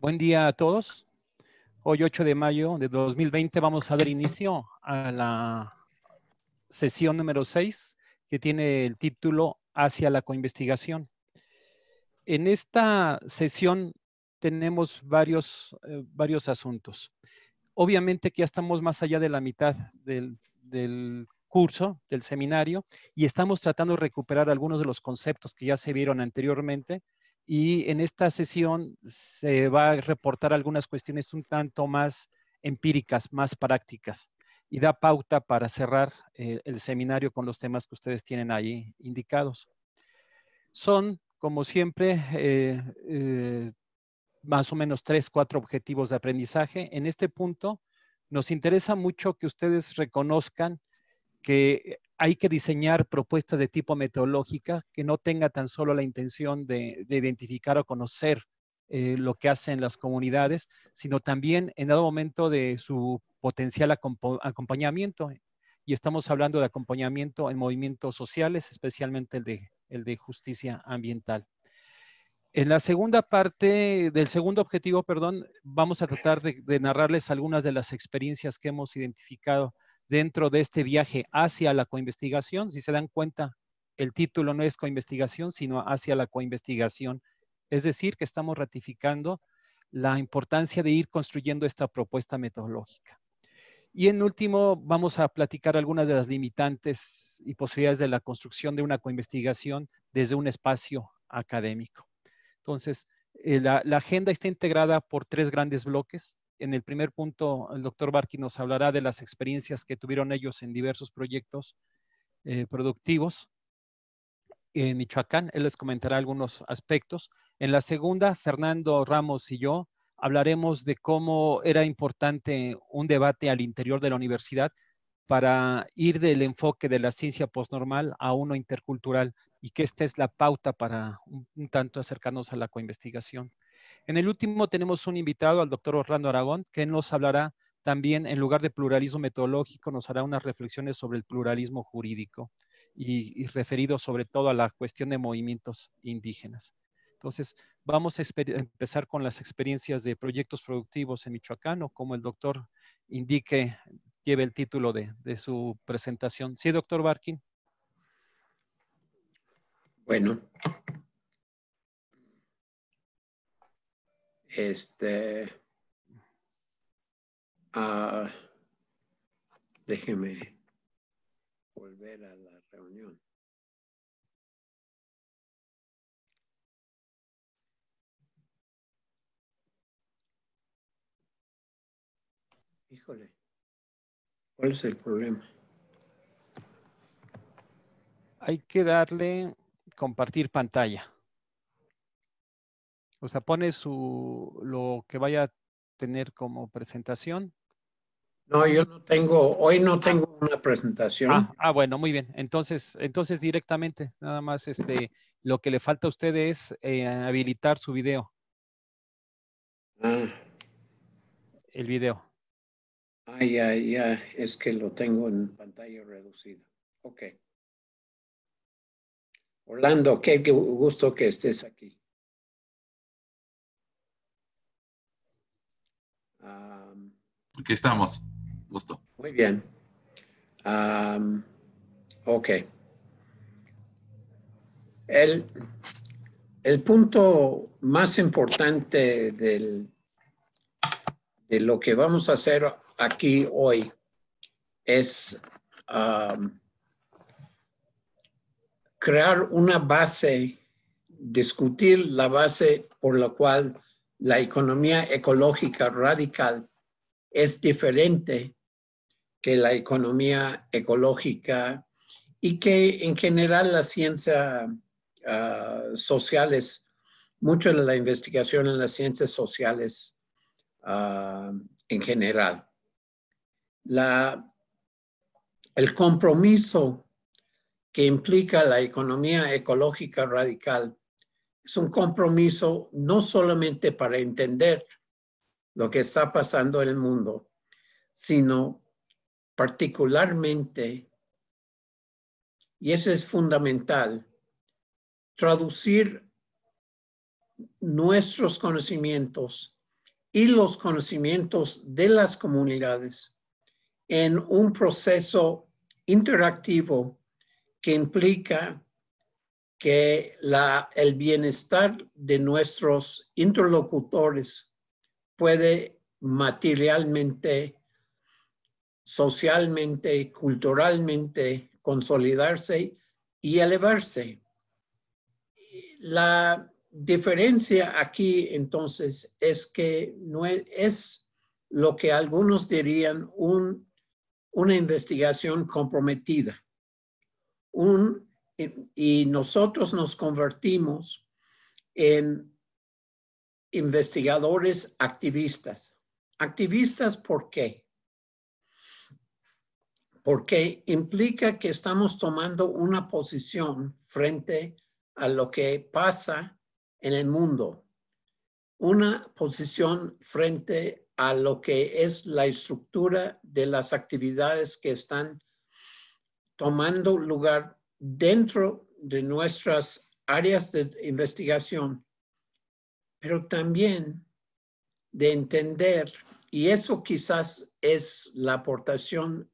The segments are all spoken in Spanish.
Buen día a todos. Hoy 8 de mayo de 2020 vamos a dar inicio a la sesión número 6 que tiene el título Hacia la coinvestigación. En esta sesión tenemos varios asuntos. Obviamente que ya estamos más allá de la mitad del curso, del seminario, y estamos tratando de recuperar algunos de los conceptos que ya se vieron anteriormente. Y en esta sesión se va a reportar algunas cuestiones un tanto más empíricas, más prácticas, y da pauta para cerrar el seminario con los temas que ustedes tienen ahí indicados. Son, como siempre, más o menos 3, 4 objetivos de aprendizaje. En este punto, nos interesa mucho que ustedes reconozcan que hay que diseñar propuestas de tipo metodológica que no tenga tan solo la intención de identificar o conocer lo que hacen las comunidades, sino también en dado momento de su potencial acompañamiento. Y estamos hablando de acompañamiento en movimientos sociales, especialmente el de justicia ambiental. En la segunda parte del segundo objetivo, perdón, vamos a tratar de narrarles algunas de las experiencias que hemos identificado dentro de este viaje hacia la coinvestigación. Si se dan cuenta, el título no es coinvestigación, sino hacia la coinvestigación. Es decir, que estamos ratificando la importancia de ir construyendo esta propuesta metodológica. Y en último, vamos a platicar algunas de las limitantes y posibilidades de la construcción de una coinvestigación desde un espacio académico. Entonces, la agenda está integrada por 3 grandes bloques. En el primer punto, el doctor Barkin nos hablará de las experiencias que tuvieron ellos en diversos proyectos productivos en Michoacán. Él les comentará algunos aspectos. En la segunda, Fernando Ramos y yo hablaremos de cómo era importante un debate al interior de la universidad para ir del enfoque de la ciencia postnormal a uno intercultural y que esta es la pauta para un tanto acercarnos a la coinvestigación. En el último tenemos un invitado, al doctor Orlando Aragón, que nos hablará también, en lugar de pluralismo metodológico, nos hará unas reflexiones sobre el pluralismo jurídico y referido sobre todo a la cuestión de movimientos indígenas. Entonces, vamos a empezar con las experiencias de proyectos productivos en Michoacán, o como el doctor indique, lleve el título de su presentación. Sí, doctor Barkin. Bueno, déjeme volver a la reunión. Híjole, ¿cuál es el problema? Hay que darle compartir pantalla. O sea, pone lo que vaya a tener como presentación. No, yo no tengo, hoy no tengo una presentación. Bueno, muy bien. Entonces directamente, nada más lo que le falta a usted es habilitar su video. El video. Ya, es que lo tengo en pantalla reducida. Ok. Orlando, qué gusto que estés aquí. Aquí estamos. Gusto. Muy bien. Ok. El punto más importante de lo que vamos a hacer aquí hoy es crear una base, discutir la base por la cual la economía ecológica radical es diferente que la economía ecológica y que en general la ciencia sociales, mucho de la investigación en las ciencias sociales en general. El compromiso que implica la economía ecológica radical es un compromiso no solamente para entender lo que está pasando en el mundo, sino particularmente, y eso es fundamental, traducir nuestros conocimientos y los conocimientos de las comunidades en un proceso interactivo que implica que el bienestar de nuestros interlocutores puede materialmente, socialmente, culturalmente consolidarse y elevarse. La diferencia aquí entonces es que no es lo que algunos dirían una investigación comprometida. Y nosotros nos convertimos en investigadores activistas. ¿Activistas por qué? Porque implica que estamos tomando una posición frente a lo que pasa en el mundo. Una posición frente a lo que es la estructura de las actividades que están tomando lugar dentro de nuestras áreas de investigación, pero también de entender, y eso quizás es la aportación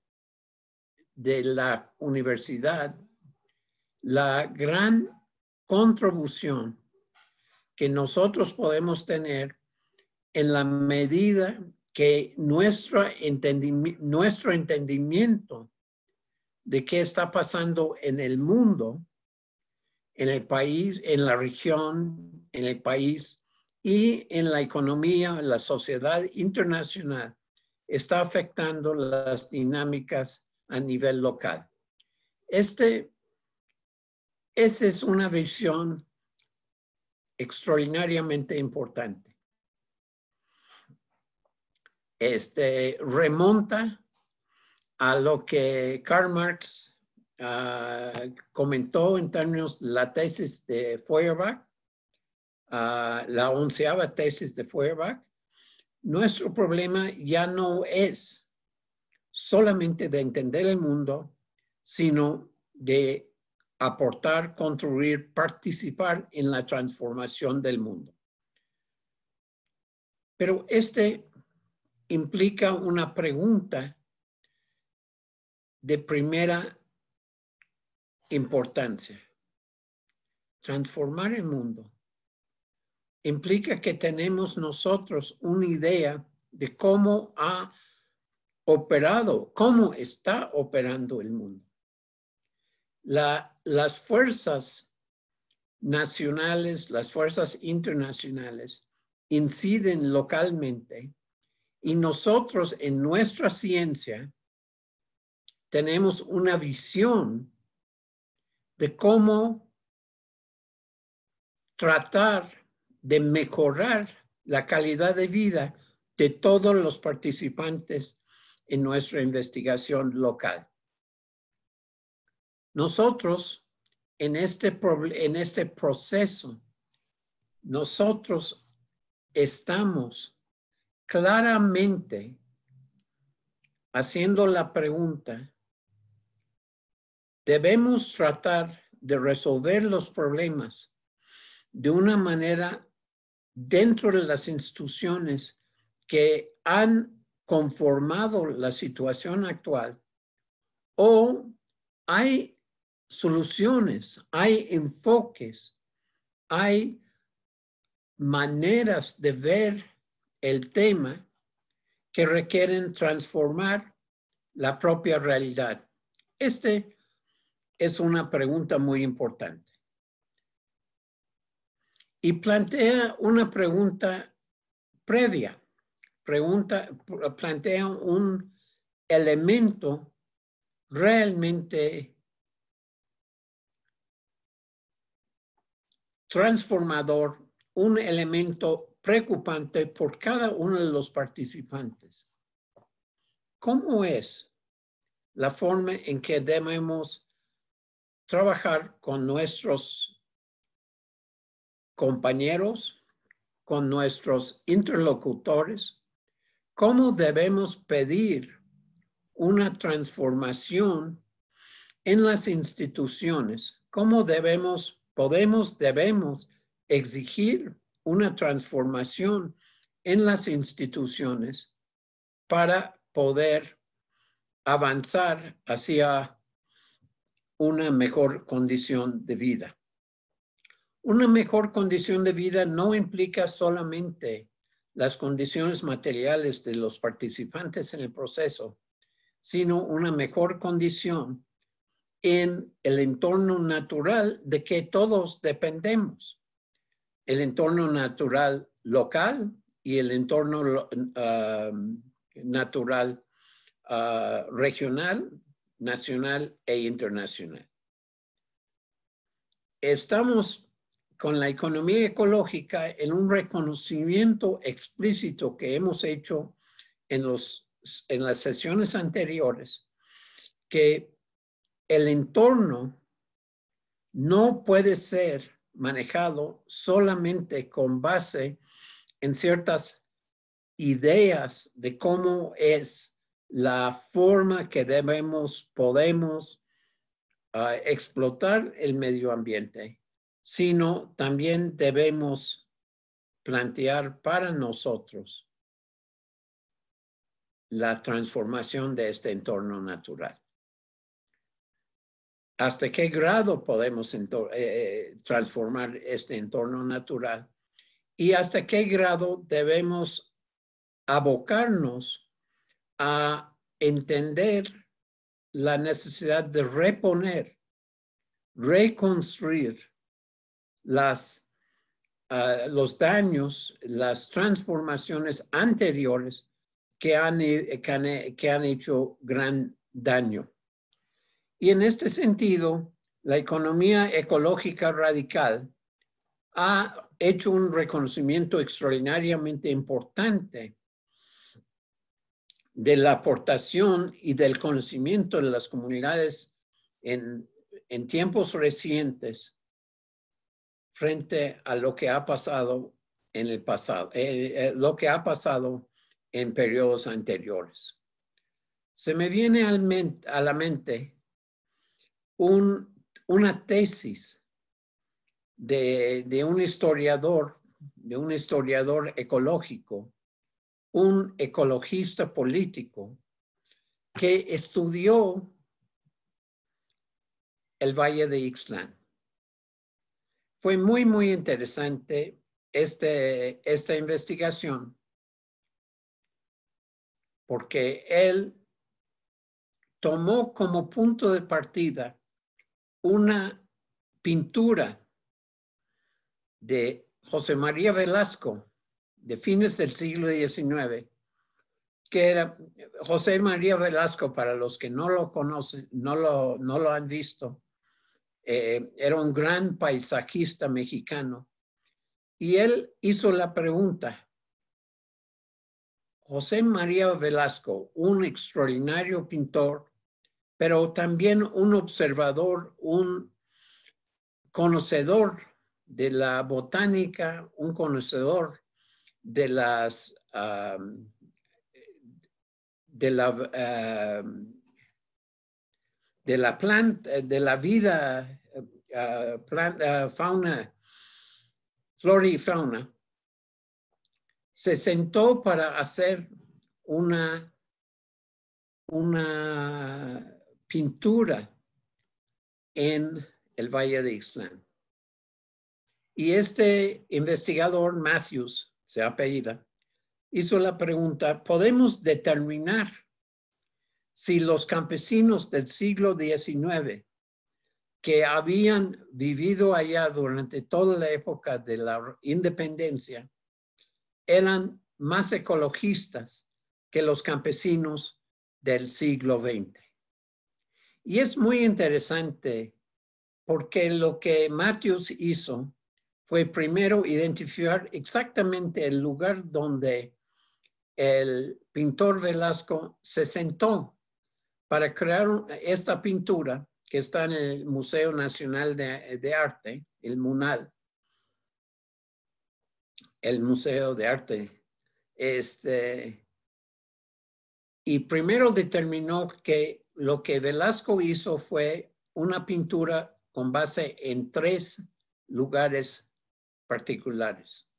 de la universidad, la gran contribución que nosotros podemos tener en la medida que nuestro entendimiento de qué está pasando en el mundo, en el país, en la región, en el país y en la economía, la sociedad internacional, está afectando las dinámicas a nivel local. Esa es una visión extraordinariamente importante. Remonta a lo que Karl Marx comentó en términos de la tesis de Feuerbach, la 11ª tesis de Feuerbach. Nuestro problema ya no es solamente de entender el mundo, sino de aportar, construir, participar en la transformación del mundo. Pero implica una pregunta de primera importancia. Transformar el mundo implica que tenemos nosotros una idea de cómo ha operado, cómo está operando el mundo. Las fuerzas nacionales, las fuerzas internacionales inciden localmente y nosotros en nuestra ciencia tenemos una visión de cómo tratar de mejorar la calidad de vida de todos los participantes en nuestra investigación local. Nosotros, en este proceso, nosotros estamos claramente haciendo la pregunta: debemos tratar de resolver los problemas de una manera dentro de las instituciones que han conformado la situación actual, o hay soluciones, hay enfoques, hay maneras de ver el tema que requieren transformar la propia realidad. Es una pregunta muy importante. Y plantea una pregunta previa, plantea un elemento realmente transformador, un elemento preocupante por cada uno de los participantes. ¿Cómo es la forma en que debemos trabajar con nuestros compañeros, con nuestros interlocutores? ¿Cómo debemos pedir una transformación en las instituciones? ¿Cómo debemos exigir una transformación en las instituciones para poder avanzar hacia una mejor condición de vida. Una mejor condición de vida no implica solamente las condiciones materiales de los participantes en el proceso, sino una mejor condición en el entorno natural de que todos dependemos. El entorno natural local y el entorno natural regional, nacional e internacional. Estamos con la economía ecológica en un reconocimiento explícito que hemos hecho en las sesiones anteriores, que el entorno no puede ser manejado solamente con base en ciertas ideas de cómo es la forma que podemos explotar el medio ambiente, sino también debemos plantear para nosotros la transformación de este entorno natural. ¿Hasta qué grado podemos transformar este entorno natural? ¿Y hasta qué grado debemos abocarnos a entender la necesidad de reponer, reconstruir los daños, las transformaciones anteriores que han hecho gran daño? Y en este sentido, la economía ecológica radical ha hecho un reconocimiento extraordinariamente importante de la aportación y del conocimiento de las comunidades en tiempos recientes frente a lo que ha pasado en el pasado, lo que ha pasado en periodos anteriores. Se me viene a la mente una tesis de un historiador ecológico, un ecologista político que estudió el Valle de Ixtlán. Fue muy interesante esta investigación porque él tomó como punto de partida una pintura de José María Velasco de fines del siglo XIX, que era José María Velasco, para los que no lo conocen, no lo han visto, era un gran paisajista mexicano. Y él hizo la pregunta: José María Velasco, un extraordinario pintor, pero también un observador, un conocedor de la botánica, un conocedor de la planta, de la vida, fauna, flora y fauna, se sentó para hacer una pintura en el Valle de Ixtlán. Y este investigador, Matthews, se apellida, hizo la pregunta: ¿podemos determinar si los campesinos del siglo XIX que habían vivido allá durante toda la época de la independencia eran más ecologistas que los campesinos del siglo XX? Y es muy interesante porque lo que Matthews hizo fue primero identificar exactamente el lugar donde el pintor Velasco se sentó para crear esta pintura que está en el Museo Nacional de Arte, el MUNAL, el Museo de Arte. Y primero determinó que lo que Velasco hizo fue una pintura con base en 3 lugares particulares.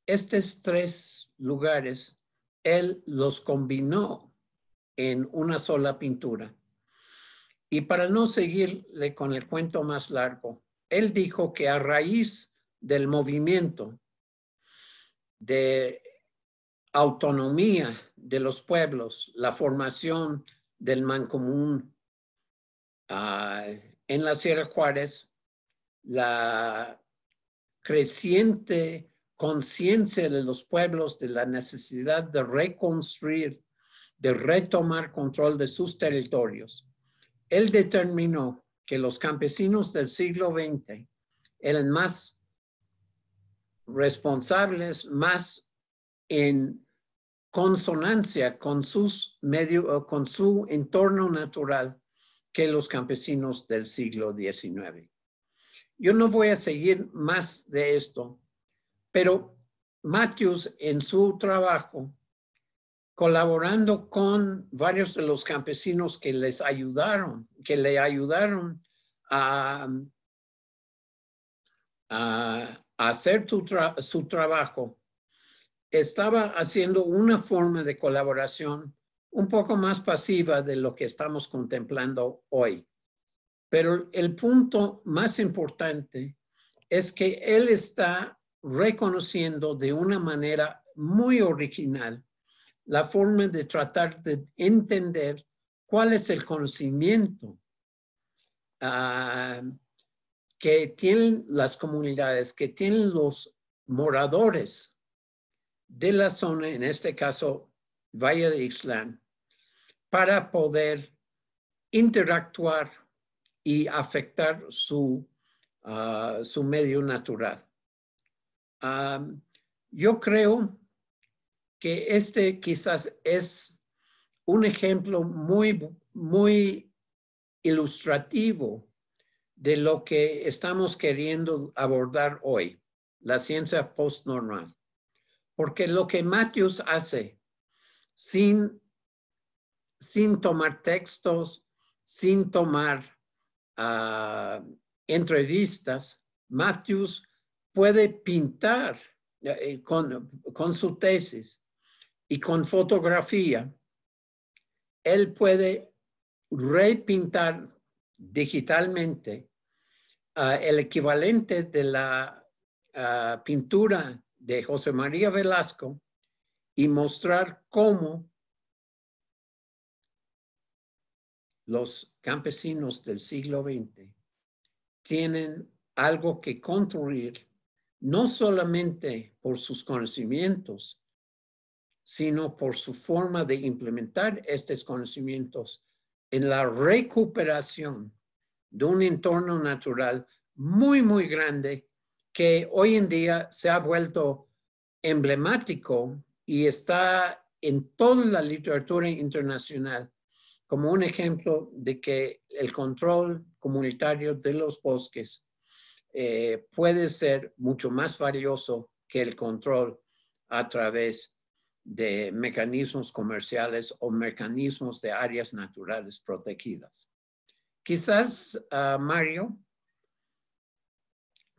estos 3 lugares, él los combinó en una sola pintura. Y para no seguirle con el cuento más largo, él dijo que a raíz del movimiento de autonomía de los pueblos, la formación del Mancomún en la Sierra Juárez, la creciente conciencia de los pueblos de la necesidad de reconstruir, de retomar control de sus territorios, él determinó que los campesinos del siglo XX eran más responsables, más en consonancia con con su entorno natural que los campesinos del siglo XIX. Yo no voy a seguir más de esto, pero Matthews en su trabajo, colaborando con varios de los campesinos que le ayudaron a hacer su trabajo, estaba haciendo una forma de colaboración un poco más pasiva de lo que estamos contemplando hoy. Pero el punto más importante es que él está reconociendo de una manera muy original la forma de tratar de entender cuál es el conocimiento que tienen las comunidades, que tienen los moradores de la zona, en este caso Valle de Ixtlán, para poder interactuar y afectar su medio natural. Yo creo que este quizás es un ejemplo muy ilustrativo de lo que estamos queriendo abordar hoy, la ciencia postnormal. Porque lo que Matthews hace sin tomar textos, sin tomar entrevistas, Matthews puede pintar con su tesis y con fotografía. Él puede repintar digitalmente el equivalente de la pintura de José María Velasco y mostrar cómo los campesinos del siglo XX tienen algo que construir, no solamente por sus conocimientos, sino por su forma de implementar estos conocimientos en la recuperación de un entorno natural muy, muy grande que hoy en día se ha vuelto emblemático y está en toda la literatura internacional como un ejemplo de que el control comunitario de los bosques puede ser mucho más valioso que el control a través de mecanismos comerciales o mecanismos de áreas naturales protegidas. Quizás, Mario,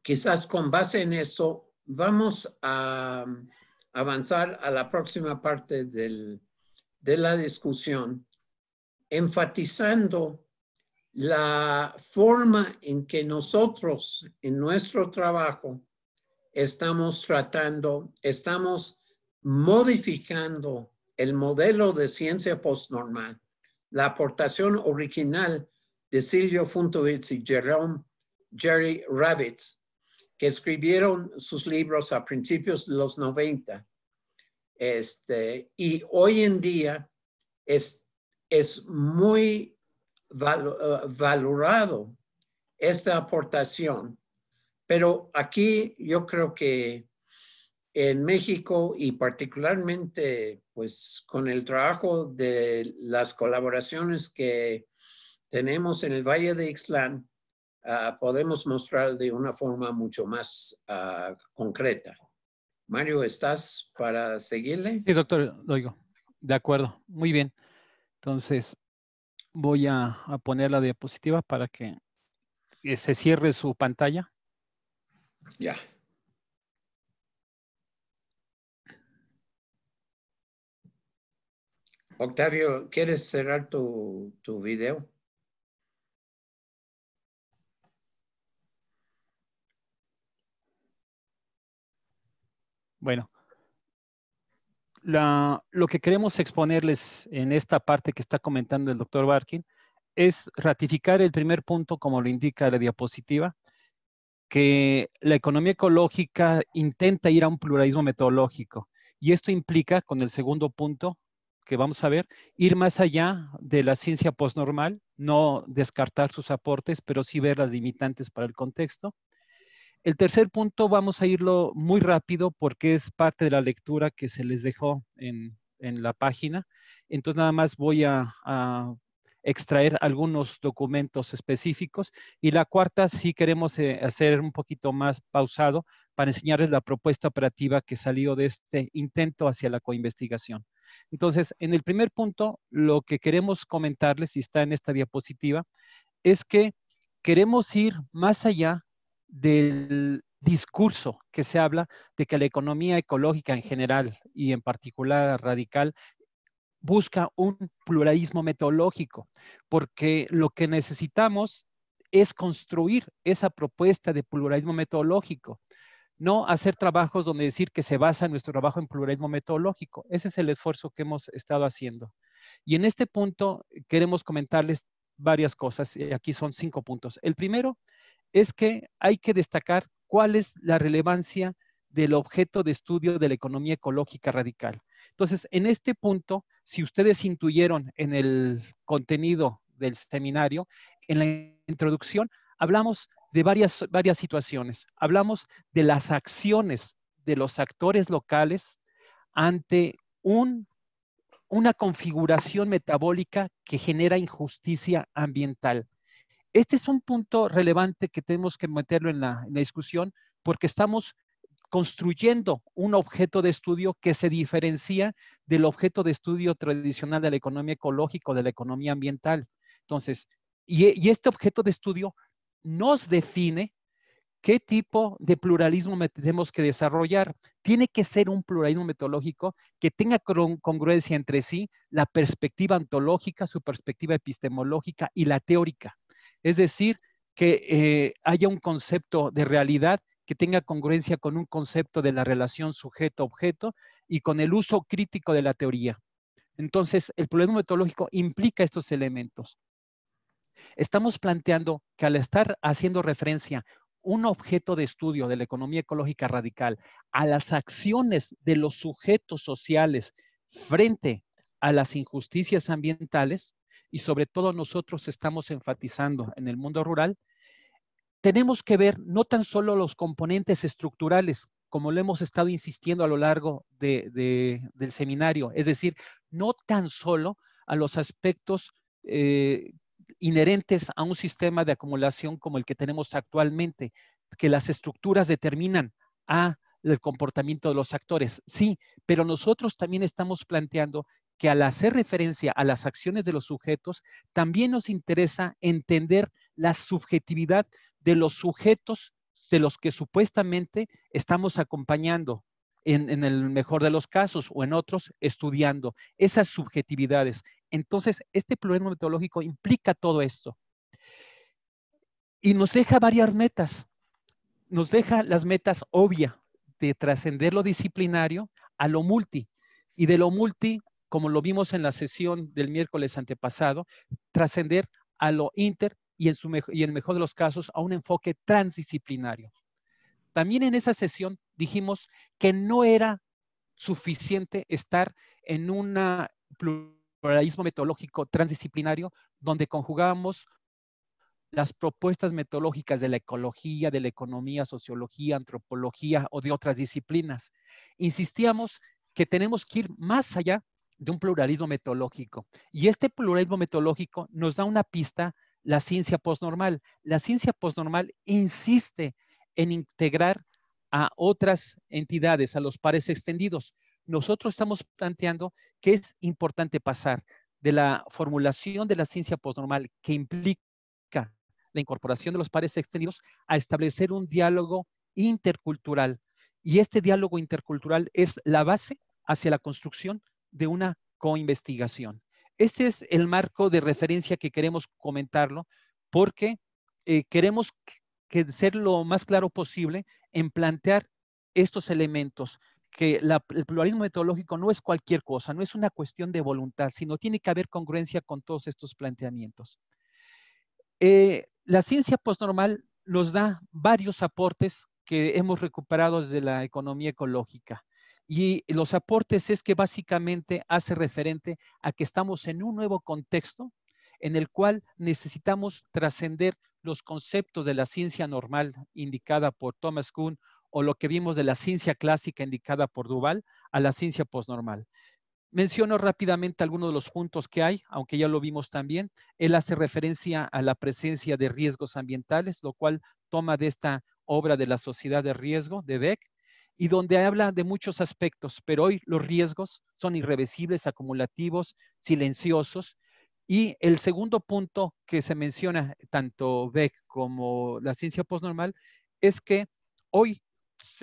quizás con base en eso vamos a avanzar a la próxima parte de la discusión, enfatizando la forma en que nosotros en nuestro trabajo estamos modificando el modelo de ciencia postnormal, la aportación original de Silvio Funtowitz y Jerry Ravitz, que escribieron sus libros a principios de los 90. Y hoy en día es muy valorado esta aportación, pero aquí yo creo que en México y particularmente pues con el trabajo de las colaboraciones que tenemos en el Valle de Ixtlán, podemos mostrar de una forma mucho más concreta. Mario, ¿estás para seguirle? Sí, doctor, lo oigo. De acuerdo, muy bien. Entonces, voy a poner la diapositiva para que se cierre su pantalla. Ya. Octavio, ¿quieres cerrar tu video? Bueno, lo que queremos exponerles en esta parte que está comentando el doctor Barkin es ratificar el primer punto, como lo indica la diapositiva, que la economía ecológica intenta ir a un pluralismo metodológico. Y esto implica, con el segundo punto que vamos a ver, ir más allá de la ciencia postnormal, no descartar sus aportes, pero sí ver las limitantes para el contexto. El tercer punto vamos a irlo muy rápido porque es parte de la lectura que se les dejó en la página. Entonces nada más voy a extraer algunos documentos específicos. Y la cuarta sí queremos hacer un poquito más pausado para enseñarles la propuesta operativa que salió de este intento hacia la coinvestigación. Entonces, en el primer punto, lo que queremos comentarles, y está en esta diapositiva, es que queremos ir más allá del discurso que se habla de que la economía ecológica en general y en particular radical busca un pluralismo metodológico, porque lo que necesitamos es construir esa propuesta de pluralismo metodológico, no hacer trabajos donde decir que se basa nuestro trabajo en pluralismo metodológico. Ese es el esfuerzo que hemos estado haciendo. Y en este punto queremos comentarles varias cosas. Aquí son 5 puntos. El primero es que hay que destacar cuál es la relevancia del objeto de estudio de la economía ecológica radical. Entonces, en este punto, si ustedes intuyeron en el contenido del seminario, en la introducción, hablamos de varias situaciones. Hablamos de las acciones de los actores locales ante una configuración metabólica que genera injusticia ambiental. Este es un punto relevante que tenemos que meterlo en la discusión porque estamos construyendo un objeto de estudio que se diferencia del objeto de estudio tradicional de la economía ecológica o de la economía ambiental. Entonces, y este objeto de estudio nos define qué tipo de pluralismo tenemos que desarrollar. Tiene que ser un pluralismo metodológico que tenga congruencia entre sí la perspectiva ontológica, su perspectiva epistemológica y la teórica. Es decir, que haya un concepto de realidad que tenga congruencia con un concepto de la relación sujeto-objeto y con el uso crítico de la teoría. Entonces, el pluralismo metodológico implica estos elementos. Estamos planteando que al estar haciendo referencia un objeto de estudio de la economía ecológica radical a las acciones de los sujetos sociales frente a las injusticias ambientales, y sobre todo nosotros estamos enfatizando en el mundo rural, tenemos que ver no tan solo los componentes estructurales, como lo hemos estado insistiendo a lo largo del seminario, es decir, no tan solo a los aspectos inherentes a un sistema de acumulación como el que tenemos actualmente, que las estructuras determinan el comportamiento de los actores. Sí, pero nosotros también estamos planteando que al hacer referencia a las acciones de los sujetos, también nos interesa entender la subjetividad de los sujetos de los que supuestamente estamos acompañando en el mejor de los casos o en otros estudiando esas subjetividades. Entonces, este pluralismo metodológico implica todo esto y nos deja varias metas. Nos deja las metas obvias de trascender lo disciplinario a lo multi y de lo multi, como lo vimos en la sesión del miércoles antepasado, trascender a lo inter y en el mejor de los casos a un enfoque transdisciplinario. También en esa sesión dijimos que no era suficiente estar en un pluralismo metodológico transdisciplinario donde conjugábamos las propuestas metodológicas de la ecología, de la economía, sociología, antropología o de otras disciplinas. Insistíamos que tenemos que ir más allá de un pluralismo metodológico. Y este pluralismo metodológico nos da una pista, la ciencia postnormal. La ciencia postnormal insiste en integrar a otras entidades, a los pares extendidos. Nosotros estamos planteando que es importante pasar de la formulación de la ciencia postnormal que implica la incorporación de los pares extendidos a establecer un diálogo intercultural. Y este diálogo intercultural es la base hacia la construcción de una coinvestigación. Este es el marco de referencia que queremos comentarlo porque queremos ser lo más claro posible en plantear estos elementos, que el pluralismo metodológico no es cualquier cosa, no es una cuestión de voluntad, sino tiene que haber congruencia con todos estos planteamientos. La ciencia postnormal nos da varios aportes que hemos recuperado desde la economía ecológica. Y los aportes es que básicamente hace referente a que estamos en un nuevo contexto en el cual necesitamos trascender los conceptos de la ciencia normal indicada por Thomas Kuhn o lo que vimos de la ciencia clásica indicada por Duval a la ciencia postnormal. Menciono rápidamente algunos de los puntos que hay, aunque ya lo vimos también. Él hace referencia a la presencia de riesgos ambientales, lo cual toma de esta obra de la sociedad de riesgo de Beck, y donde habla de muchos aspectos, pero hoy los riesgos son irreversibles, acumulativos, silenciosos. Y el segundo punto que se menciona tanto Beck como la ciencia postnormal es que hoy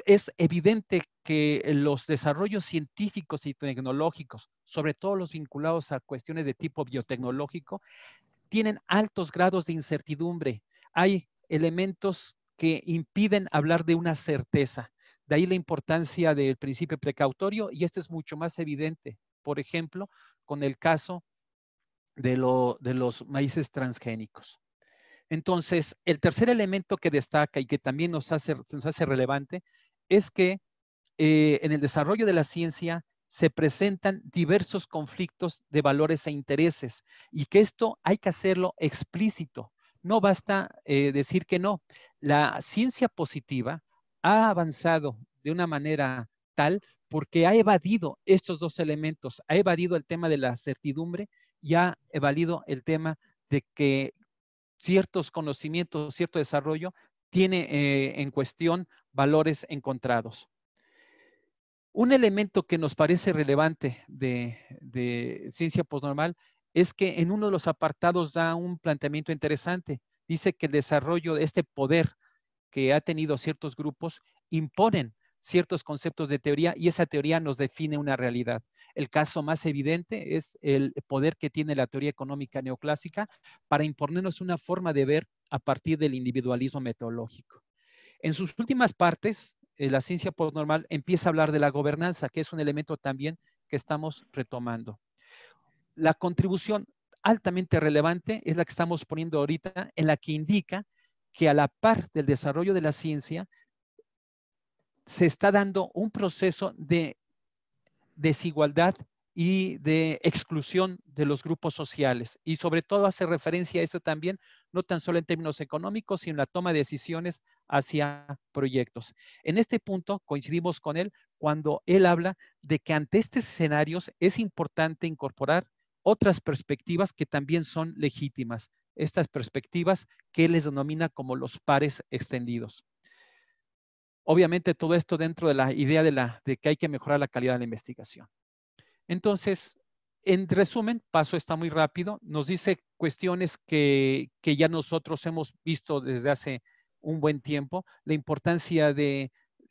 es evidente que los desarrollos científicos y tecnológicos, sobre todo los vinculados a cuestiones de tipo biotecnológico, tienen altos grados de incertidumbre. Hay elementos que impiden hablar de una certeza. De ahí la importancia del principio precautorio, y este es mucho más evidente, por ejemplo, con el caso de los maíces transgénicos. Entonces, el tercer elemento que destaca y que también nos hace relevante es que en el desarrollo de la ciencia se presentan diversos conflictos de valores e intereses y que esto hay que hacerlo explícito. No basta decir que no. La ciencia positiva ha avanzado de una manera tal porque ha evadido estos dos elementos, ha evadido el tema de la certidumbre y ha evadido el tema de que ciertos conocimientos, cierto desarrollo, tiene en cuestión valores encontrados. Un elemento que nos parece relevante de ciencia postnormal es que en uno de los apartados da un planteamiento interesante. Dice que el desarrollo de este poder que ha tenido ciertos grupos imponen ciertos conceptos de teoría y esa teoría nos define una realidad. El caso más evidente es el poder que tiene la teoría económica neoclásica para imponernos una forma de ver a partir del individualismo metodológico. En sus últimas partes, la ciencia postnormal empieza a hablar de la gobernanza, que es un elemento también que estamos retomando. La contribución altamente relevante es la que estamos poniendo ahorita, en la que indica que a la par del desarrollo de la ciencia, se está dando un proceso de desigualdad y de exclusión de los grupos sociales. Y sobre todo hace referencia a esto también, no tan solo en términos económicos, sino en la toma de decisiones hacia proyectos. En este punto coincidimos con él cuando él habla de que ante estos escenarios es importante incorporar otras perspectivas que también son legítimas. Estas perspectivas que él les denomina como los pares extendidos. Obviamente todo esto dentro de la idea de que hay que mejorar la calidad de la investigación. Entonces, en resumen, paso está muy rápido, nos dice cuestiones que ya nosotros hemos visto desde hace un buen tiempo, la importancia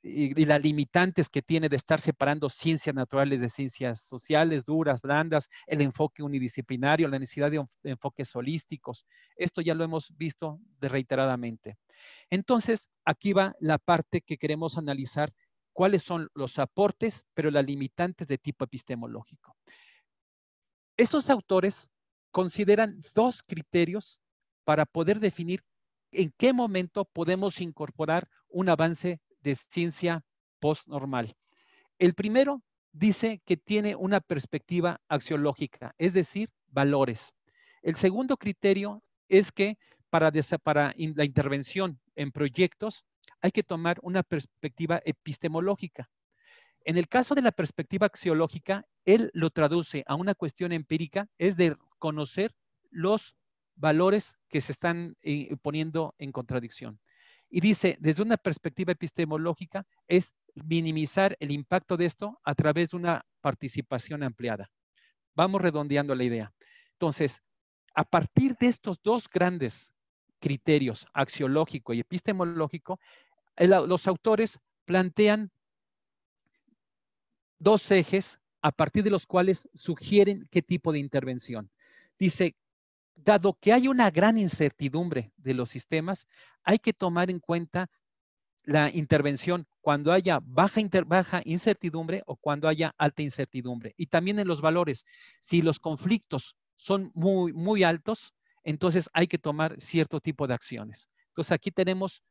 y las limitantes que tiene de estar separando ciencias naturales de ciencias sociales, duras, blandas, el enfoque unidisciplinario, la necesidad de enfoques holísticos. Esto ya lo hemos visto reiteradamente. Entonces, aquí va la parte que queremos analizar, cuáles son los aportes, pero las limitantes de tipo epistemológico. Estos autores consideran dos criterios para poder definir en qué momento podemos incorporar un avance de ciencia postnormal. El primero dice que tiene una perspectiva axiológica, es decir, valores. El segundo criterio es que para la intervención en proyectos hay que tomar una perspectiva epistemológica. En el caso de la perspectiva axiológica, él lo traduce a una cuestión empírica, es de conocer los valores que se están poniendo en contradicción. Y dice, desde una perspectiva epistemológica, es minimizar el impacto de esto a través de una participación ampliada. Vamos redondeando la idea. Entonces, a partir de estos dos grandes criterios, axiológico y epistemológico, los autores plantean dos ejes a partir de los cuales sugieren qué tipo de intervención. Dice, dado que hay una gran incertidumbre de los sistemas, hay que tomar en cuenta la intervención cuando haya baja incertidumbre o cuando haya alta incertidumbre. Y también en los valores. Si los conflictos son muy altos, entonces hay que tomar cierto tipo de acciones. Entonces aquí tenemos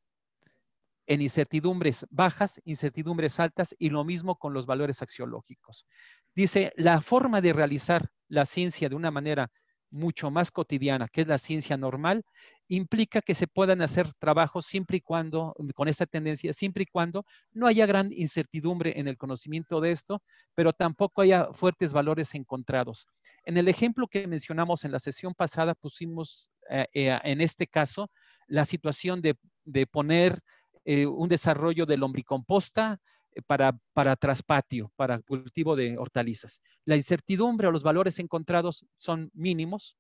en incertidumbres bajas, incertidumbres altas y lo mismo con los valores axiológicos. Dice, la forma de realizar la ciencia de una manera mucho más cotidiana, que es la ciencia normal, implica que se puedan hacer trabajos siempre y cuando, con esta tendencia, siempre y cuando no haya gran incertidumbre en el conocimiento de esto, pero tampoco haya fuertes valores encontrados. En el ejemplo que mencionamos en la sesión pasada, pusimos en este caso la situación de poner un desarrollo de lombricomposta para traspatio, para cultivo de hortalizas. La incertidumbre o los valores encontrados son mínimos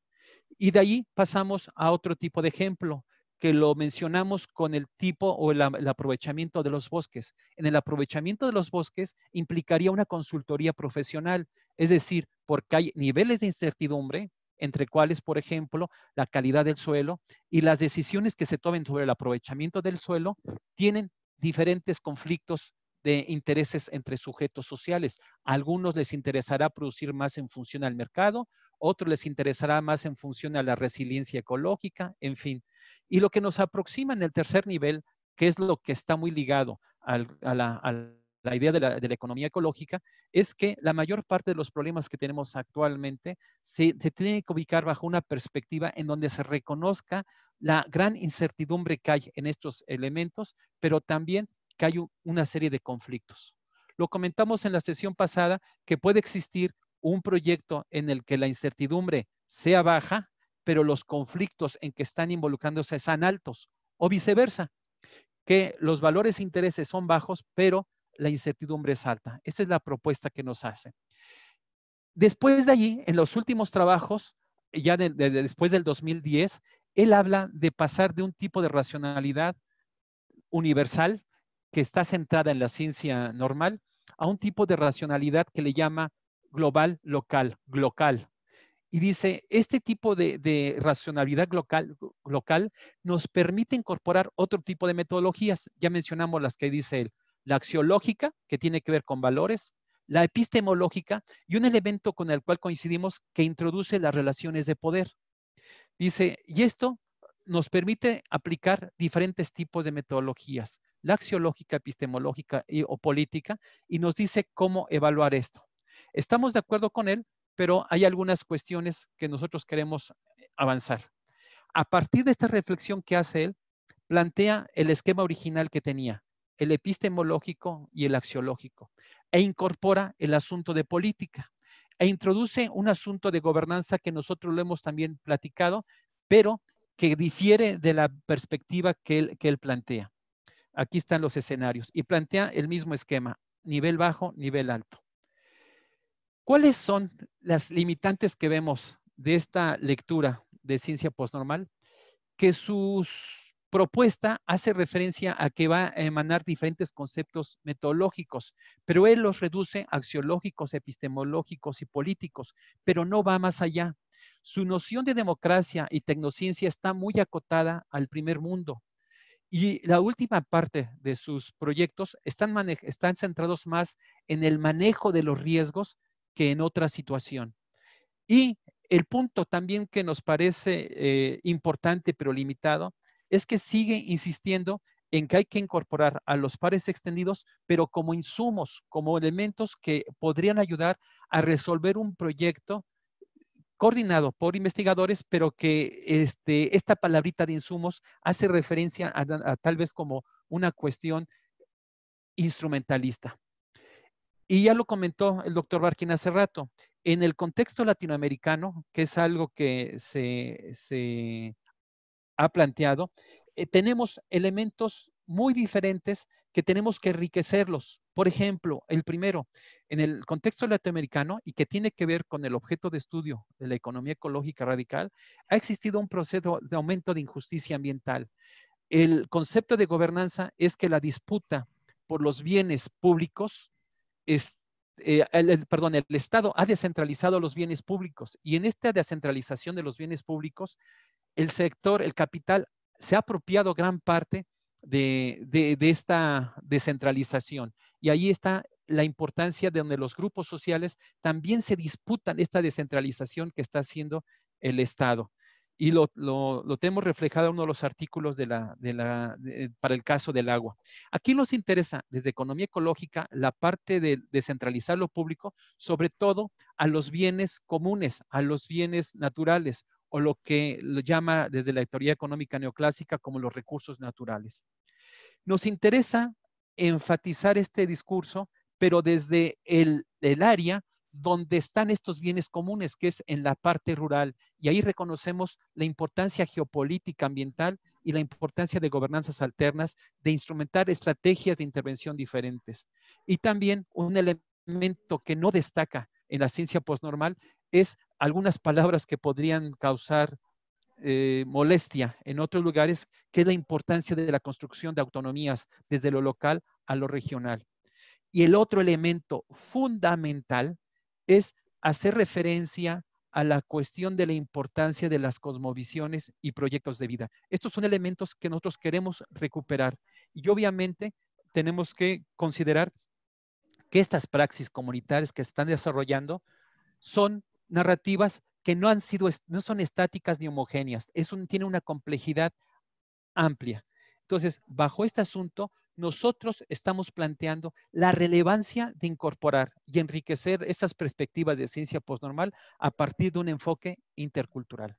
y de ahí pasamos a otro tipo de ejemplo que lo mencionamos con el tipo o el aprovechamiento de los bosques. En el aprovechamiento de los bosques implicaría una consultoría profesional, es decir, porque hay niveles de incertidumbre, entre cuales, por ejemplo, la calidad del suelo y las decisiones que se tomen sobre el aprovechamiento del suelo tienen diferentes conflictos de intereses entre sujetos sociales. A algunos les interesará producir más en función al mercado, otros les interesará más en función a la resiliencia ecológica, en fin. Y lo que nos aproxima en el tercer nivel, que es lo que está muy ligado a la idea de la economía ecológica, es que la mayor parte de los problemas que tenemos actualmente se tienen que ubicar bajo una perspectiva en donde se reconozca la gran incertidumbre que hay en estos elementos, pero también que hay una serie de conflictos. Lo comentamos en la sesión pasada que puede existir un proyecto en el que la incertidumbre sea baja, pero los conflictos en que están involucrándose sean altos, o viceversa, que los valores e intereses son bajos, pero la incertidumbre es alta. Esta es la propuesta que nos hace. Después de allí, en los últimos trabajos, ya después del 2010, él habla de pasar de un tipo de racionalidad universal que está centrada en la ciencia normal a un tipo de racionalidad que le llama global, local. Y dice, este tipo de racionalidad local nos permite incorporar otro tipo de metodologías. Ya mencionamos las que dice él, la axiológica, que tiene que ver con valores, la epistemológica y un elemento con el cual coincidimos que introduce las relaciones de poder. Dice, y esto nos permite aplicar diferentes tipos de metodologías, la axiológica, epistemológica o política, y nos dice cómo evaluar esto. Estamos de acuerdo con él, pero hay algunas cuestiones que nosotros queremos avanzar. A partir de esta reflexión que hace él, plantea el esquema original que tenía, el epistemológico y el axiológico, e incorpora el asunto de política, e introduce un asunto de gobernanza que nosotros lo hemos también platicado, pero que difiere de la perspectiva que él plantea. Aquí están los escenarios y plantea el mismo esquema, nivel bajo, nivel alto. ¿Cuáles son las limitantes que vemos de esta lectura de ciencia postnormal? Que su propuesta hace referencia a que va a emanar diferentes conceptos metodológicos, pero él los reduce a axiológicos, epistemológicos y políticos, pero no va más allá. Su noción de democracia y tecnociencia está muy acotada al primer mundo. Y la última parte de sus proyectos están centrados más en el manejo de los riesgos que en otra situación. Y el punto también que nos parece importante pero limitado es que sigue insistiendo en que hay que incorporar a los pares extendidos, pero como insumos, como elementos que podrían ayudar a resolver un proyecto coordinado por investigadores, pero que esta palabrita de insumos hace referencia a tal vez como una cuestión instrumentalista. Y ya lo comentó el doctor Barkin hace rato, en el contexto latinoamericano, que es algo que se ha planteado, tenemos elementos muy diferentes que tenemos que enriquecerlos. Por ejemplo, el primero, en el contexto latinoamericano y que tiene que ver con el objeto de estudio de la economía ecológica radical, ha existido un proceso de aumento de injusticia ambiental. El concepto de gobernanza es que la disputa por los bienes públicos el Estado ha descentralizado los bienes públicos y en esta descentralización de los bienes públicos, el sector, el capital, se ha apropiado gran parte de esta descentralización. Y ahí está la importancia de donde los grupos sociales también se disputan esta descentralización que está haciendo el Estado. Y lo tenemos reflejado en uno de los artículos para el caso del agua. Aquí nos interesa, desde economía ecológica, la parte de descentralizar lo público, sobre todo a los bienes comunes, a los bienes naturales, o lo que lo llama desde la teoría económica neoclásica como los recursos naturales. Nos interesa enfatizar este discurso, pero desde el área donde están estos bienes comunes, que es en la parte rural. Y ahí reconocemos la importancia geopolítica ambiental y la importancia de gobernanzas alternas, de instrumentar estrategias de intervención diferentes. Y también un elemento que no destaca en la ciencia postnormal es algunas palabras que podrían causar molestia en otros lugares, que es la importancia de la construcción de autonomías desde lo local a lo regional. Y el otro elemento fundamental es hacer referencia a la cuestión de la importancia de las cosmovisiones y proyectos de vida. Estos son elementos que nosotros queremos recuperar y obviamente tenemos que considerar que estas praxis comunitarias que están desarrollando son narrativas que no son estáticas ni homogéneas, tiene una complejidad amplia. Entonces, bajo este asunto, nosotros estamos planteando la relevancia de incorporar y enriquecer esas perspectivas de ciencia postnormal a partir de un enfoque intercultural.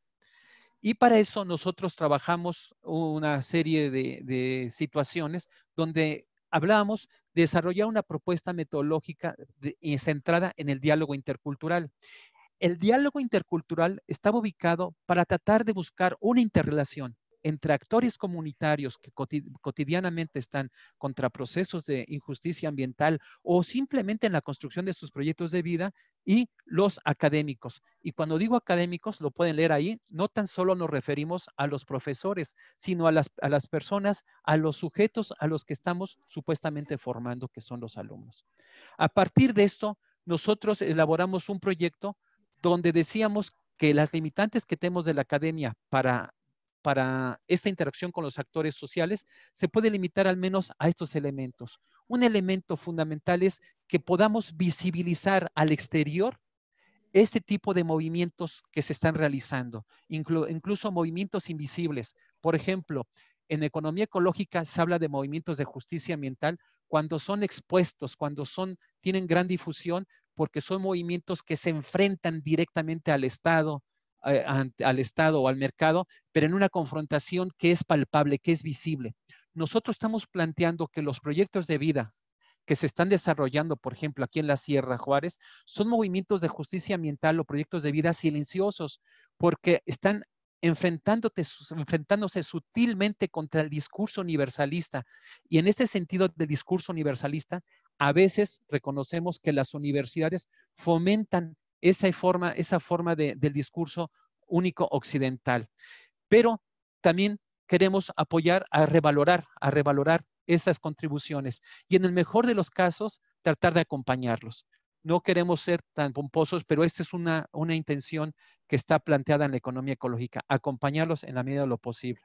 Y para eso nosotros trabajamos una serie de situaciones donde hablábamos de desarrollar una propuesta metodológica centrada en el diálogo intercultural. El diálogo intercultural estaba ubicado para tratar de buscar una interrelación entre actores comunitarios que cotidianamente están contra procesos de injusticia ambiental o simplemente en la construcción de sus proyectos de vida y los académicos. Y cuando digo académicos, lo pueden leer ahí, no tan solo nos referimos a los profesores, sino a las personas, a los sujetos a los que estamos supuestamente formando, que son los alumnos. A partir de esto, nosotros elaboramos un proyecto donde decíamos que las limitantes que tenemos de la academia para esta interacción con los actores sociales se puede limitar al menos a estos elementos. Un elemento fundamental es que podamos visibilizar al exterior este tipo de movimientos que se están realizando, incluso movimientos invisibles. Por ejemplo, en economía ecológica se habla de movimientos de justicia ambiental cuando son expuestos, cuando tienen gran difusión, porque son movimientos que se enfrentan directamente al Estado o al mercado, pero en una confrontación que es palpable, que es visible. Nosotros estamos planteando que los proyectos de vida que se están desarrollando, por ejemplo, aquí en la Sierra Juárez, son movimientos de justicia ambiental o proyectos de vida silenciosos, porque están enfrentándose sutilmente contra el discurso universalista. Y en este sentido del discurso universalista, a veces reconocemos que las universidades fomentan esa forma del discurso único occidental. Pero también queremos apoyar a revalorar esas contribuciones y en el mejor de los casos tratar de acompañarlos. No queremos ser tan pomposos, pero esta es una intención que está planteada en la economía ecológica, acompañarlos en la medida de lo posible.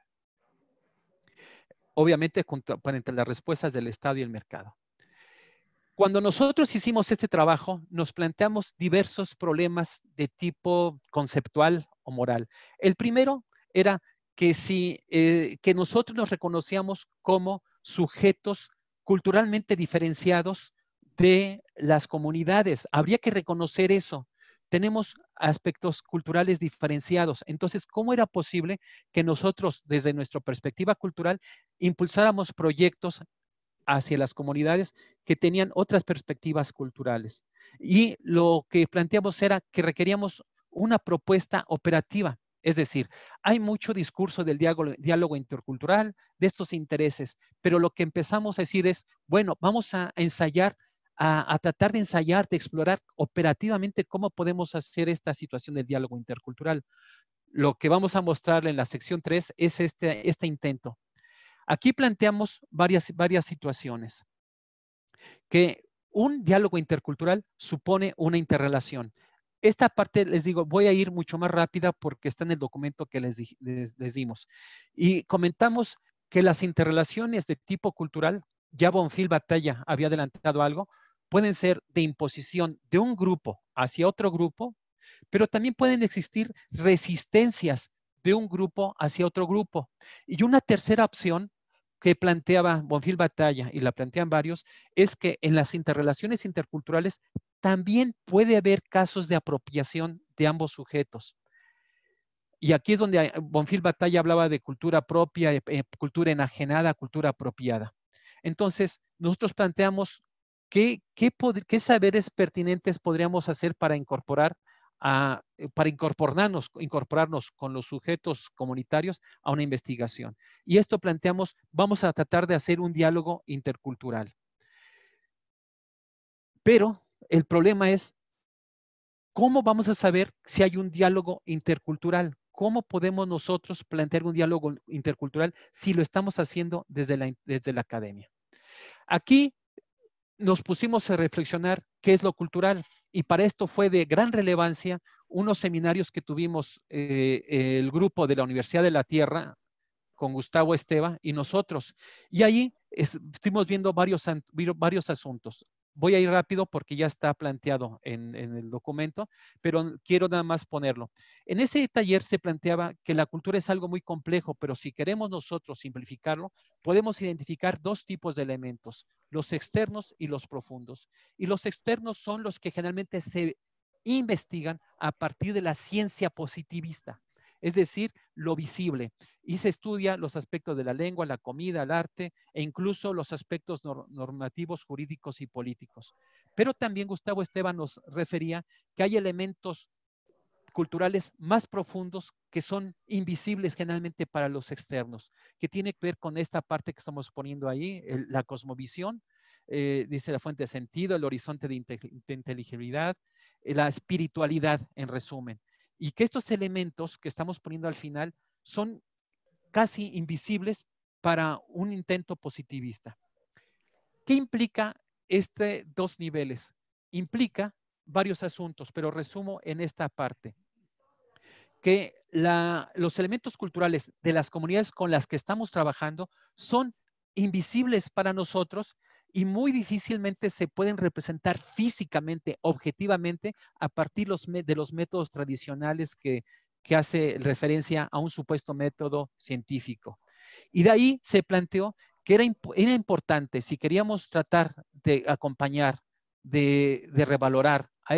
Obviamente, entre las respuestas del Estado y el mercado. Cuando nosotros hicimos este trabajo, nos planteamos diversos problemas de tipo conceptual o moral. El primero era que nosotros nos reconocíamos como sujetos culturalmente diferenciados de las comunidades. Habría que reconocer eso. Tenemos aspectos culturales diferenciados. Entonces, ¿cómo era posible que nosotros, desde nuestra perspectiva cultural, impulsáramos proyectos hacia las comunidades que tenían otras perspectivas culturales? Y lo que planteamos era que requeríamos una propuesta operativa. Es decir, hay mucho discurso del diálogo intercultural, de estos intereses, pero lo que empezamos a decir es, bueno, vamos a ensayar, a tratar de ensayar, de explorar operativamente cómo podemos hacer esta situación del diálogo intercultural. Lo que vamos a mostrar en la sección 3 es este intento. Aquí planteamos varias situaciones. Que un diálogo intercultural supone una interrelación. Esta parte, les digo, voy a ir mucho más rápida porque está en el documento que les dimos. Y comentamos que las interrelaciones de tipo cultural, ya Bonfil Batalla había adelantado algo, pueden ser de imposición de un grupo hacia otro grupo, pero también pueden existir resistencias de un grupo hacia otro grupo. Y una tercera opción que planteaba Bonfil Batalla, y la plantean varios, es que en las interrelaciones interculturales también puede haber casos de apropiación de ambos sujetos. Y aquí es donde Bonfil Batalla hablaba de cultura propia, cultura enajenada, cultura apropiada. Entonces, nosotros planteamos qué saberes pertinentes podríamos hacer para incorporarnos con los sujetos comunitarios a una investigación. Y esto planteamos, vamos a tratar de hacer un diálogo intercultural. Pero el problema es, ¿cómo vamos a saber si hay un diálogo intercultural? ¿Cómo podemos nosotros plantear un diálogo intercultural si lo estamos haciendo desde la academia? Aquí nos pusimos a reflexionar qué es lo cultural, y para esto fue de gran relevancia unos seminarios que tuvimos el grupo de la Universidad de la Tierra con Gustavo Esteva y nosotros. Y ahí estuvimos viendo varios asuntos. Voy a ir rápido porque ya está planteado en el documento, pero quiero nada más ponerlo. En ese taller se planteaba que la cultura es algo muy complejo, pero si queremos nosotros simplificarlo, podemos identificar dos tipos de elementos, los externos y los profundos. Y los externos son los que generalmente se investigan a partir de la ciencia positivista, es decir, lo visible. Y se estudia los aspectos de la lengua, la comida, el arte e incluso los aspectos normativos, jurídicos y políticos. Pero también Gustavo Esteva nos refería que hay elementos culturales más profundos que son invisibles generalmente para los externos, que tiene que ver con esta parte que estamos poniendo ahí, la cosmovisión, dice la fuente de sentido, el horizonte de inteligibilidad, la espiritualidad en resumen. Y que estos elementos que estamos poniendo al final son casi invisibles para un intento positivista. ¿Qué implica dos niveles? Implica varios asuntos, pero resumo en esta parte. Que los elementos culturales de las comunidades con las que estamos trabajando son invisibles para nosotros y muy difícilmente se pueden representar físicamente, objetivamente, a partir de los métodos tradicionales que hace referencia a un supuesto método científico. Y de ahí se planteó que era importante, si queríamos tratar de acompañar, de revalorar a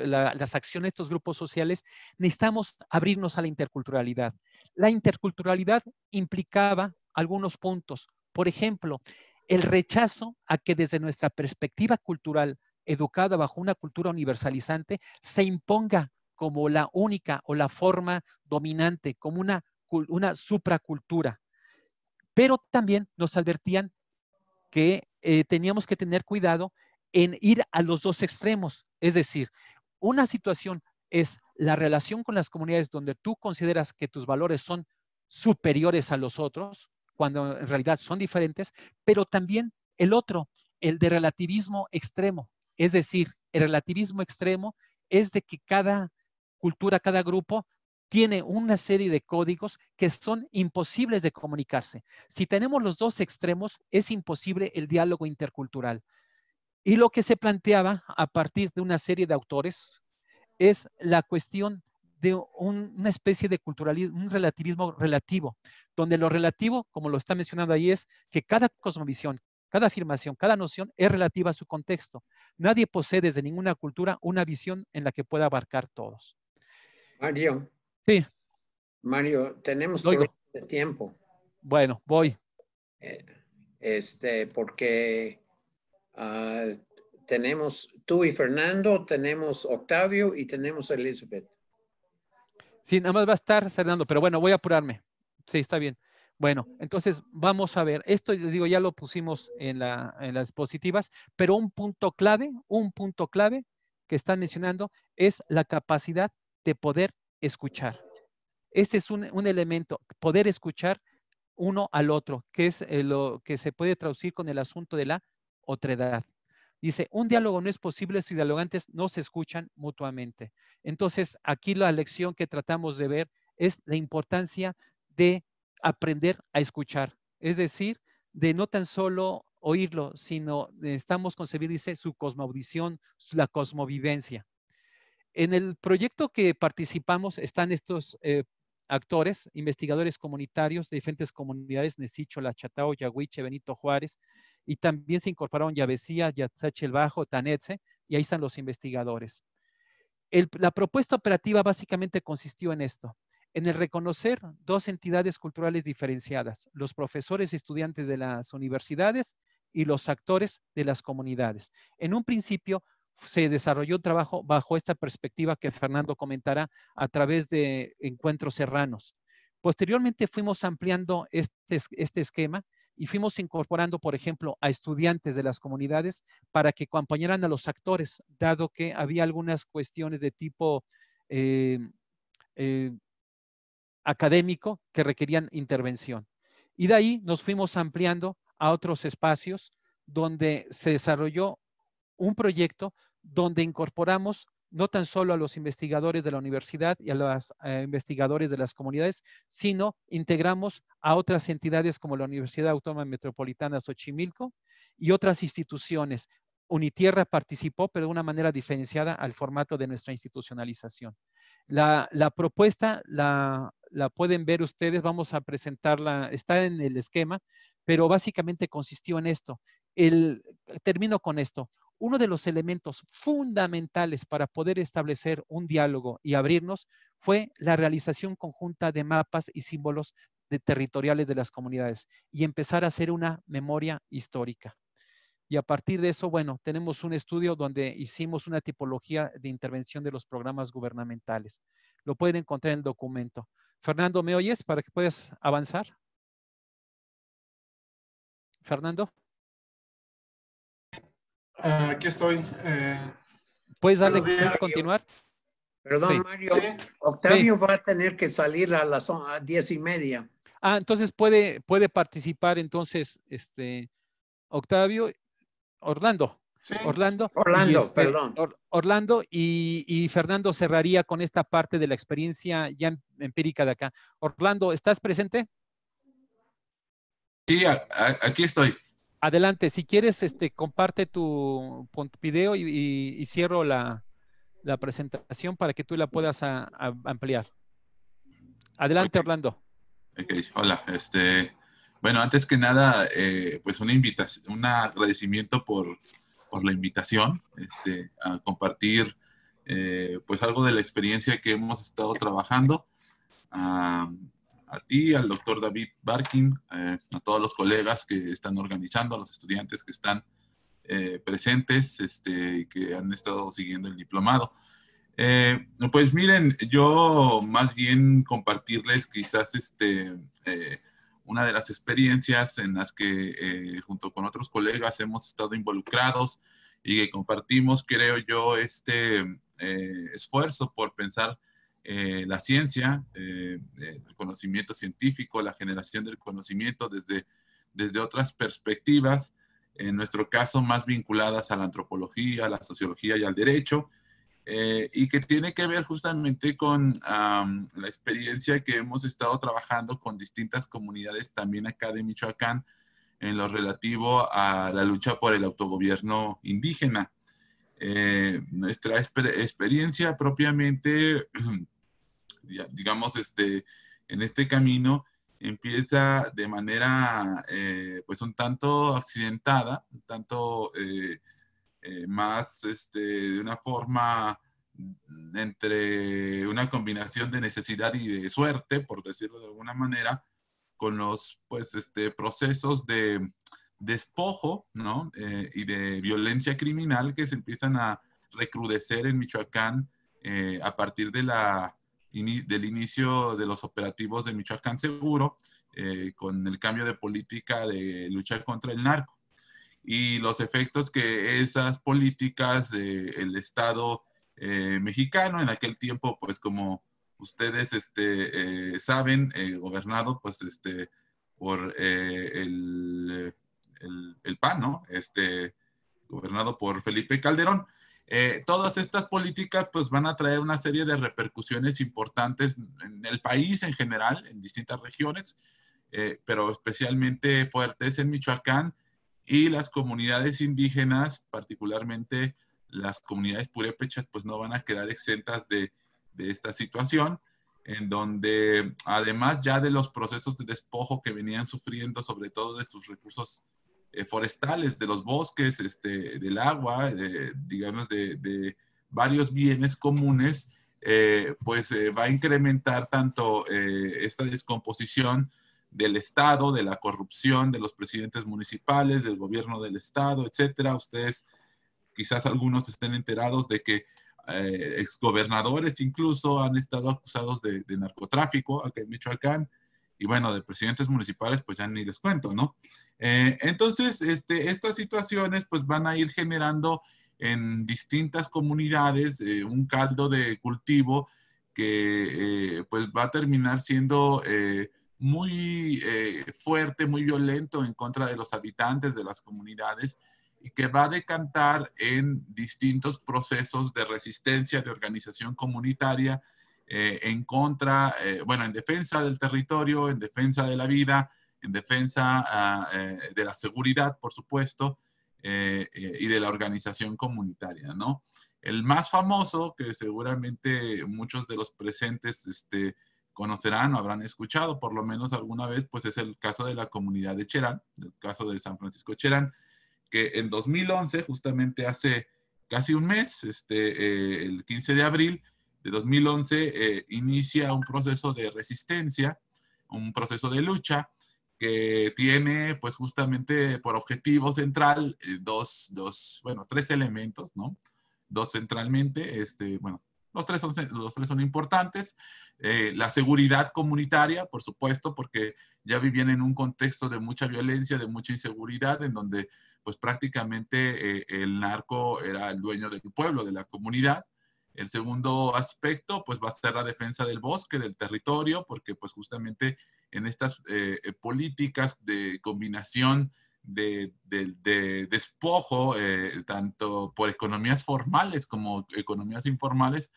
las acciones de estos grupos sociales, necesitamos abrirnos a la interculturalidad. La interculturalidad implicaba algunos puntos. Por ejemplo, el rechazo a que desde nuestra perspectiva cultural, educada bajo una cultura universalizante, se imponga como la única o la forma dominante, como una supracultura. Pero también nos advertían que teníamos que tener cuidado en ir a los dos extremos. Es decir, una situación es la relación con las comunidades donde tú consideras que tus valores son superiores a los otros, cuando en realidad son diferentes, pero también el otro, el de relativismo extremo. Es decir, el relativismo extremo es de que cada cultura, cada grupo tiene una serie de códigos que son imposibles de comunicarse. Si tenemos los dos extremos, es imposible el diálogo intercultural. Y lo que se planteaba a partir de una serie de autores es la cuestión de una especie de culturalismo, un relativismo relativo, donde lo relativo, como lo está mencionando ahí, es que cada cosmovisión, cada afirmación, cada noción es relativa a su contexto. Nadie posee desde ninguna cultura una visión en la que pueda abarcar todos. Mario. Sí. Mario, tenemos problemas de tiempo. Bueno, voy. Porque tenemos tú y Fernando, tenemos Octavio y tenemos Elizabeth. Sí, nada más va a estar Fernando, pero bueno, voy a apurarme. Sí, está bien. Bueno, entonces vamos a ver. Esto, les digo, ya lo pusimos en las diapositivas, pero un punto clave que están mencionando es la capacidad de poder escuchar. Este es un elemento, poder escuchar uno al otro, que es lo que se puede traducir con el asunto de la otredad. Dice, un diálogo no es posible si dialogantes no se escuchan mutuamente. Entonces, aquí la lección que tratamos de ver es la importancia de aprender a escuchar. Es decir, de no tan solo oírlo, sino estamos concebiendo, dice, su cosmovisión, la cosmovivencia. En el proyecto que participamos están estos actores, investigadores comunitarios de diferentes comunidades, Nesicho, La Chatao, Yaguiche, Benito Juárez, y también se incorporaron Yavesía, Yatzache el Bajo, Tanetze, y ahí están los investigadores. La propuesta operativa básicamente consistió en esto, en el reconocer dos entidades culturales diferenciadas, los profesores y estudiantes de las universidades y los actores de las comunidades. En un principio se desarrolló un trabajo bajo esta perspectiva que Fernando comentará a través de encuentros serranos. Posteriormente fuimos ampliando este esquema y fuimos incorporando, por ejemplo, a estudiantes de las comunidades para que acompañaran a los actores, dado que había algunas cuestiones de tipo eh, eh, académico que requerían intervención. Y de ahí nos fuimos ampliando a otros espacios donde se desarrolló un proyecto donde incorporamos no tan solo a los investigadores de la universidad y a los investigadores de las comunidades, sino integramos a otras entidades como la Universidad Autónoma Metropolitana Xochimilco y otras instituciones. Unitierra participó, pero de una manera diferenciada al formato de nuestra institucionalización. La propuesta la pueden ver ustedes, vamos a presentarla, está en el esquema, pero básicamente consistió en esto. Termino con esto. Uno de los elementos fundamentales para poder establecer un diálogo y abrirnos fue la realización conjunta de mapas y símbolos territoriales de las comunidades y empezar a hacer una memoria histórica. Y a partir de eso, bueno, tenemos un estudio donde hicimos una tipología de intervención de los programas gubernamentales. Lo pueden encontrar en el documento. Fernando, ¿me oyes para que puedas avanzar? Fernando. Aquí estoy. ¿Puedes darle, Buenos días. puedes continuar? Perdón, Sí. Mario. Sí. Octavio Sí. va a tener que salir a las 10:30. Ah, entonces puede participar entonces Octavio, Orlando. Sí. Orlando, Orlando, perdón. Orlando y Fernando cerraría con esta parte de la experiencia ya empírica de acá. Orlando, ¿estás presente? Sí, aquí estoy. Adelante, si quieres, comparte tu video y cierro la presentación para que tú la puedas ampliar. Adelante, Ok, Orlando. ok, hola. Bueno, antes que nada, pues una invitación, un agradecimiento por la invitación, a compartir, pues algo de la experiencia que hemos estado trabajando. A ti, al doctor David Barkin, a todos los colegas que están organizando, a los estudiantes que están presentes, que han estado siguiendo el diplomado. Pues miren, yo más bien compartirles quizás una de las experiencias en las que junto con otros colegas hemos estado involucrados y que compartimos, creo yo, esfuerzo por pensar la ciencia, el conocimiento científico, la generación del conocimiento desde otras perspectivas, en nuestro caso más vinculadas a la antropología, a la sociología y al derecho, y que tiene que ver justamente con la experiencia que hemos estado trabajando con distintas comunidades también acá de Michoacán en lo relativo a la lucha por el autogobierno indígena. Nuestra experiencia propiamente, digamos, en este camino empieza de manera pues un tanto accidentada, un tanto más de una forma entre una combinación de necesidad y de suerte, por decirlo de alguna manera, con los pues, procesos de despojo, ¿no? Y de violencia criminal que se empiezan a recrudecer en Michoacán a partir de del inicio de los operativos de Michoacán Seguro, con el cambio de política de lucha contra el narco y los efectos que esas políticas del Estado mexicano, en aquel tiempo, pues como ustedes saben, gobernado pues por el PAN, ¿no? gobernado por Felipe Calderón. Todas estas políticas pues van a traer una serie de repercusiones importantes en el país en general, en distintas regiones, pero especialmente fuertes en Michoacán, y las comunidades indígenas, particularmente las comunidades purépechas, pues no van a quedar exentas de esta situación, en donde además ya de los procesos de despojo que venían sufriendo, sobre todo de sus recursos forestales, de los bosques, del agua, digamos, de varios bienes comunes, pues va a incrementar tanto esta descomposición del Estado, de la corrupción de los presidentes municipales, del gobierno del Estado, etcétera. Ustedes, quizás algunos estén enterados de que exgobernadores incluso han estado acusados de narcotráfico acá en Michoacán, y bueno, de presidentes municipales, pues ya ni les cuento, ¿no? Entonces, estas situaciones pues van a ir generando en distintas comunidades un caldo de cultivo que pues va a terminar siendo muy fuerte, muy violento en contra de los habitantes de las comunidades, y que va a decantar en distintos procesos de resistencia, de organización comunitaria, en contra, bueno, en defensa del territorio, en defensa de la vida, en defensa de la seguridad, por supuesto, y de la organización comunitaria, ¿no? El más famoso, que seguramente muchos de los presentes conocerán o habrán escuchado por lo menos alguna vez, pues es el caso de la comunidad de Cherán, el caso de San Francisco Cherán, que en 2011, justamente hace casi un mes, el 15 de abril de 2011, inicia un proceso de resistencia, un proceso de lucha que tiene pues justamente por objetivo central tres elementos, ¿no? Dos centralmente, bueno, los tres son importantes. La seguridad comunitaria, por supuesto, porque ya vivían en un contexto de mucha violencia, de mucha inseguridad, en donde pues prácticamente el narco era el dueño del pueblo, de la comunidad. El segundo aspecto pues va a ser la defensa del bosque, del territorio, porque pues justamente en estas políticas de combinación de despojo, tanto por economías formales como economías informales,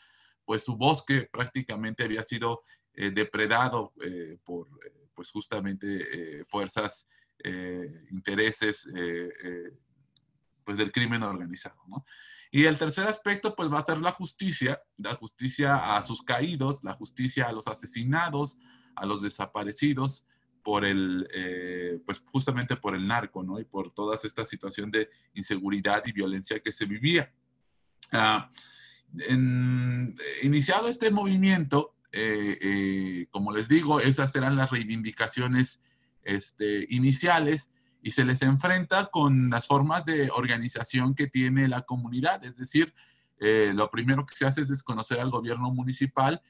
pues su bosque prácticamente había sido depredado por pues justamente fuerzas, intereses pues del crimen organizado, ¿no? Y el tercer aspecto pues va a ser la justicia a sus caídos, la justicia a los asesinados, a los desaparecidos por pues justamente por el narco, ¿no? Y por toda esta situación de inseguridad y violencia que se vivía. Iniciado este movimiento, como les digo, esas eran las reivindicaciones iniciales, y se les enfrenta con las formas de organización que tiene la comunidad. Es decir, lo primero que se hace es desconocer al gobierno municipal,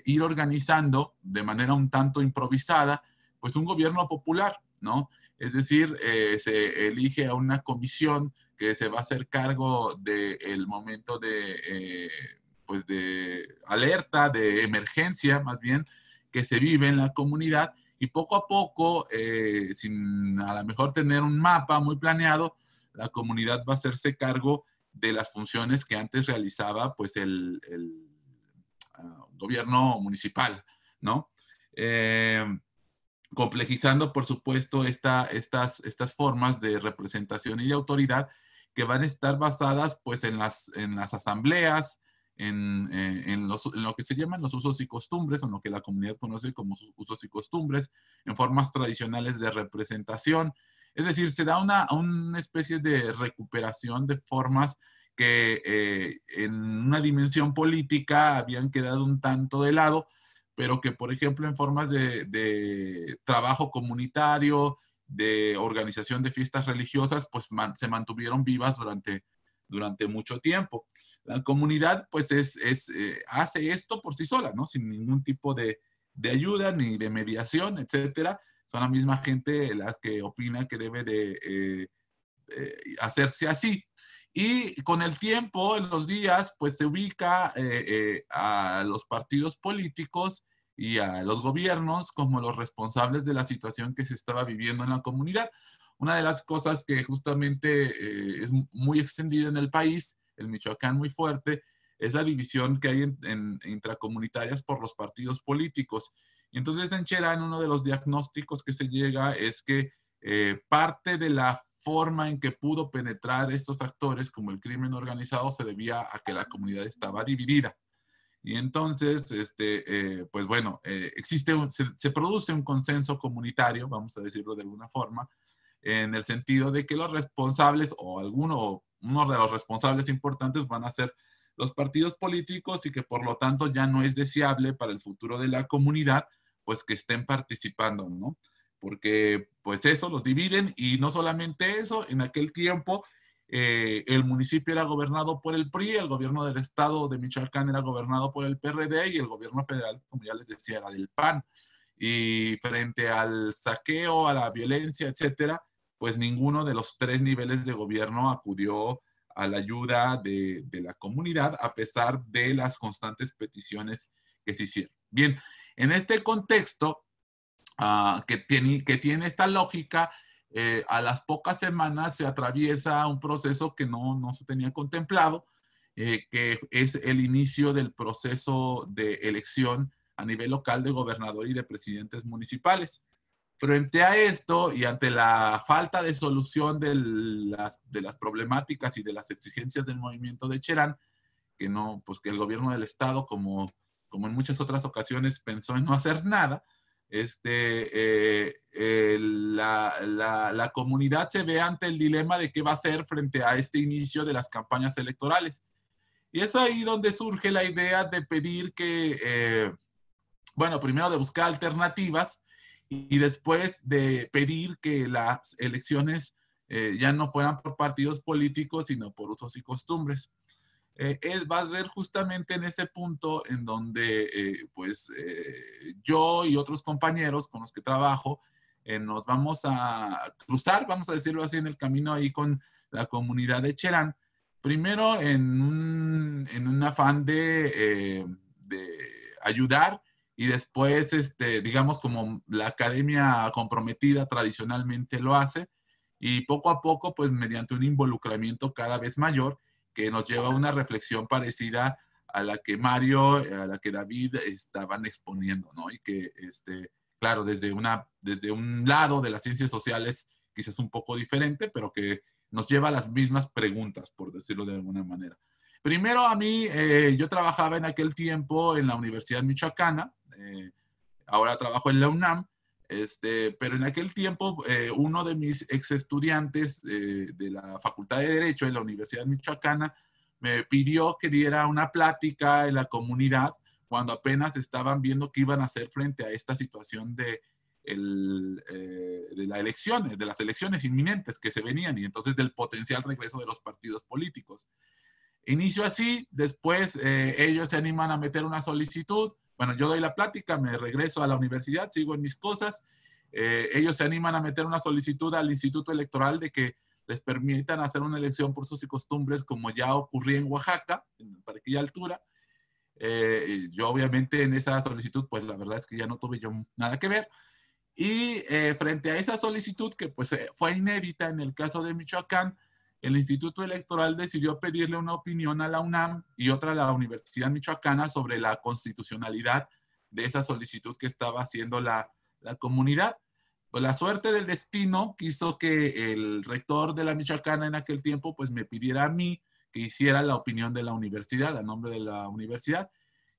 ir organizando de manera un tanto improvisada, pues un gobierno popular, ¿no? Es decir, se elige a una comisión que se va a hacer cargo del momento pues de alerta, de emergencia más bien, que se vive en la comunidad, y poco a poco, sin a lo mejor tener un mapa muy planeado, la comunidad va a hacerse cargo de las funciones que antes realizaba pues el gobierno municipal, ¿no? Complejizando, por supuesto, estas formas de representación y de autoridad que van a estar basadas pues en las asambleas, en lo que se llaman los usos y costumbres, o en lo que la comunidad conoce como usos y costumbres, en formas tradicionales de representación. Es decir, se da una especie de recuperación de formas que en una dimensión política habían quedado un tanto de lado, pero que, por ejemplo, en formas de trabajo comunitario, de organización de fiestas religiosas, pues se mantuvieron vivas durante mucho tiempo. La comunidad, pues, hace esto por sí sola, ¿no? Sin ningún tipo de ayuda ni de mediación, etcétera. Son la misma gente las que opina que debe de hacerse así. Y con el tiempo, en los días, pues se ubica a los partidos políticos y a los gobiernos como los responsables de la situación que se estaba viviendo en la comunidad. una de las cosas que justamente es muy extendida en el país, en Michoacán muy fuerte, es la división que hay en intracomunitarias por los partidos políticos. Y entonces en Cherán uno de los diagnósticos que se llega es que parte de la forma en que pudo penetrar estos actores como el crimen organizado se debía a que la comunidad estaba dividida. Y entonces, pues bueno, se produce un consenso comunitario, vamos a decirlo de alguna forma, en el sentido de que los responsables o uno de los responsables importantes van a ser los partidos políticos y que por lo tanto ya no es deseable para el futuro de la comunidad, pues que estén participando, ¿no? Porque pues eso los dividen y no solamente eso, en aquel tiempo el municipio era gobernado por el PRI, el gobierno del estado de Michoacán era gobernado por el PRD y el gobierno federal, como ya les decía, era del PAN. Y frente al saqueo, a la violencia, etcétera, pues ninguno de los tres niveles de gobierno acudió a la ayuda de la comunidad, a pesar de las constantes peticiones que se hicieron. Bien, en este contexto, que tiene esta lógica, a las pocas semanas se atraviesa un proceso que no se tenía contemplado, que es el inicio del proceso de elección a nivel local de gobernador y de presidentes municipales. Frente a esto y ante la falta de solución de las problemáticas y de las exigencias del movimiento de Cherán, pues que el gobierno del estado, como en muchas otras ocasiones, pensó en no hacer nada, la comunidad se ve ante el dilema de qué va a hacer frente a este inicio de las campañas electorales. Y es ahí donde surge la idea de pedir que, bueno, primero de buscar alternativas y después de pedir que las elecciones ya no fueran por partidos políticos, sino por usos y costumbres. Va a ser justamente en ese punto en donde yo y otros compañeros con los que trabajo nos vamos a cruzar, vamos a decirlo así, en el camino ahí con la comunidad de Cherán. Primero en un afán de ayudar y después, digamos, como la academia comprometida tradicionalmente lo hace, y poco a poco, pues mediante un involucramiento cada vez mayor, que nos lleva a una reflexión parecida a la que Mario, a la que David estaban exponiendo, ¿no? Y que, claro, desde un lado de las ciencias sociales, quizás un poco diferente, pero que nos lleva a las mismas preguntas, por decirlo de alguna manera. Primero, a mí, yo trabajaba en aquel tiempo en la Universidad Michoacana, ahora trabajo en la UNAM, pero en aquel tiempo uno de mis ex estudiantes de la Facultad de Derecho en la Universidad Michoacana me pidió que diera una plática en la comunidad cuando apenas estaban viendo qué iban a hacer frente a esta situación de las elecciones inminentes que se venían y entonces del potencial regreso de los partidos políticos. Inicio así, después ellos se animan a meter una solicitud. Bueno, yo doy la plática, me regreso a la universidad, sigo en mis cosas. Ellos se animan a meter una solicitud al Instituto Electoral de que les permitan hacer una elección por usos y costumbres como ya ocurría en Oaxaca, para aquella altura. Yo obviamente en esa solicitud, pues la verdad es que ya no tuve yo nada que ver. Y frente a esa solicitud, que pues fue inédita en el caso de Michoacán, el Instituto Electoral decidió pedirle una opinión a la UNAM y otra a la Universidad Michoacana sobre la constitucionalidad de esa solicitud que estaba haciendo la comunidad. Pues la suerte del destino quiso que el rector de la Michoacana en aquel tiempo pues me pidiera a mí que hiciera la opinión de la universidad, a nombre de la universidad.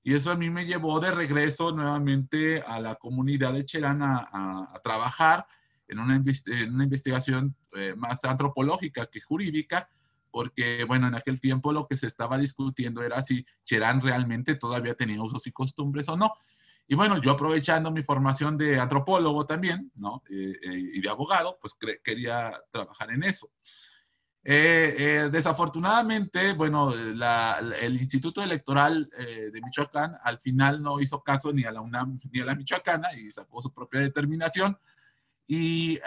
Y eso a mí me llevó de regreso nuevamente a la comunidad de Cherán a trabajar en una investigación más antropológica que jurídica, porque, bueno, en aquel tiempo lo que se estaba discutiendo era si Cherán realmente todavía tenía usos y costumbres o no. Y bueno, yo aprovechando mi formación de antropólogo también, ¿no? Y de abogado, pues quería trabajar en eso. Desafortunadamente, bueno, el Instituto Electoral de Michoacán al final no hizo caso ni a la UNAM ni a la Michoacana y sacó su propia determinación. Y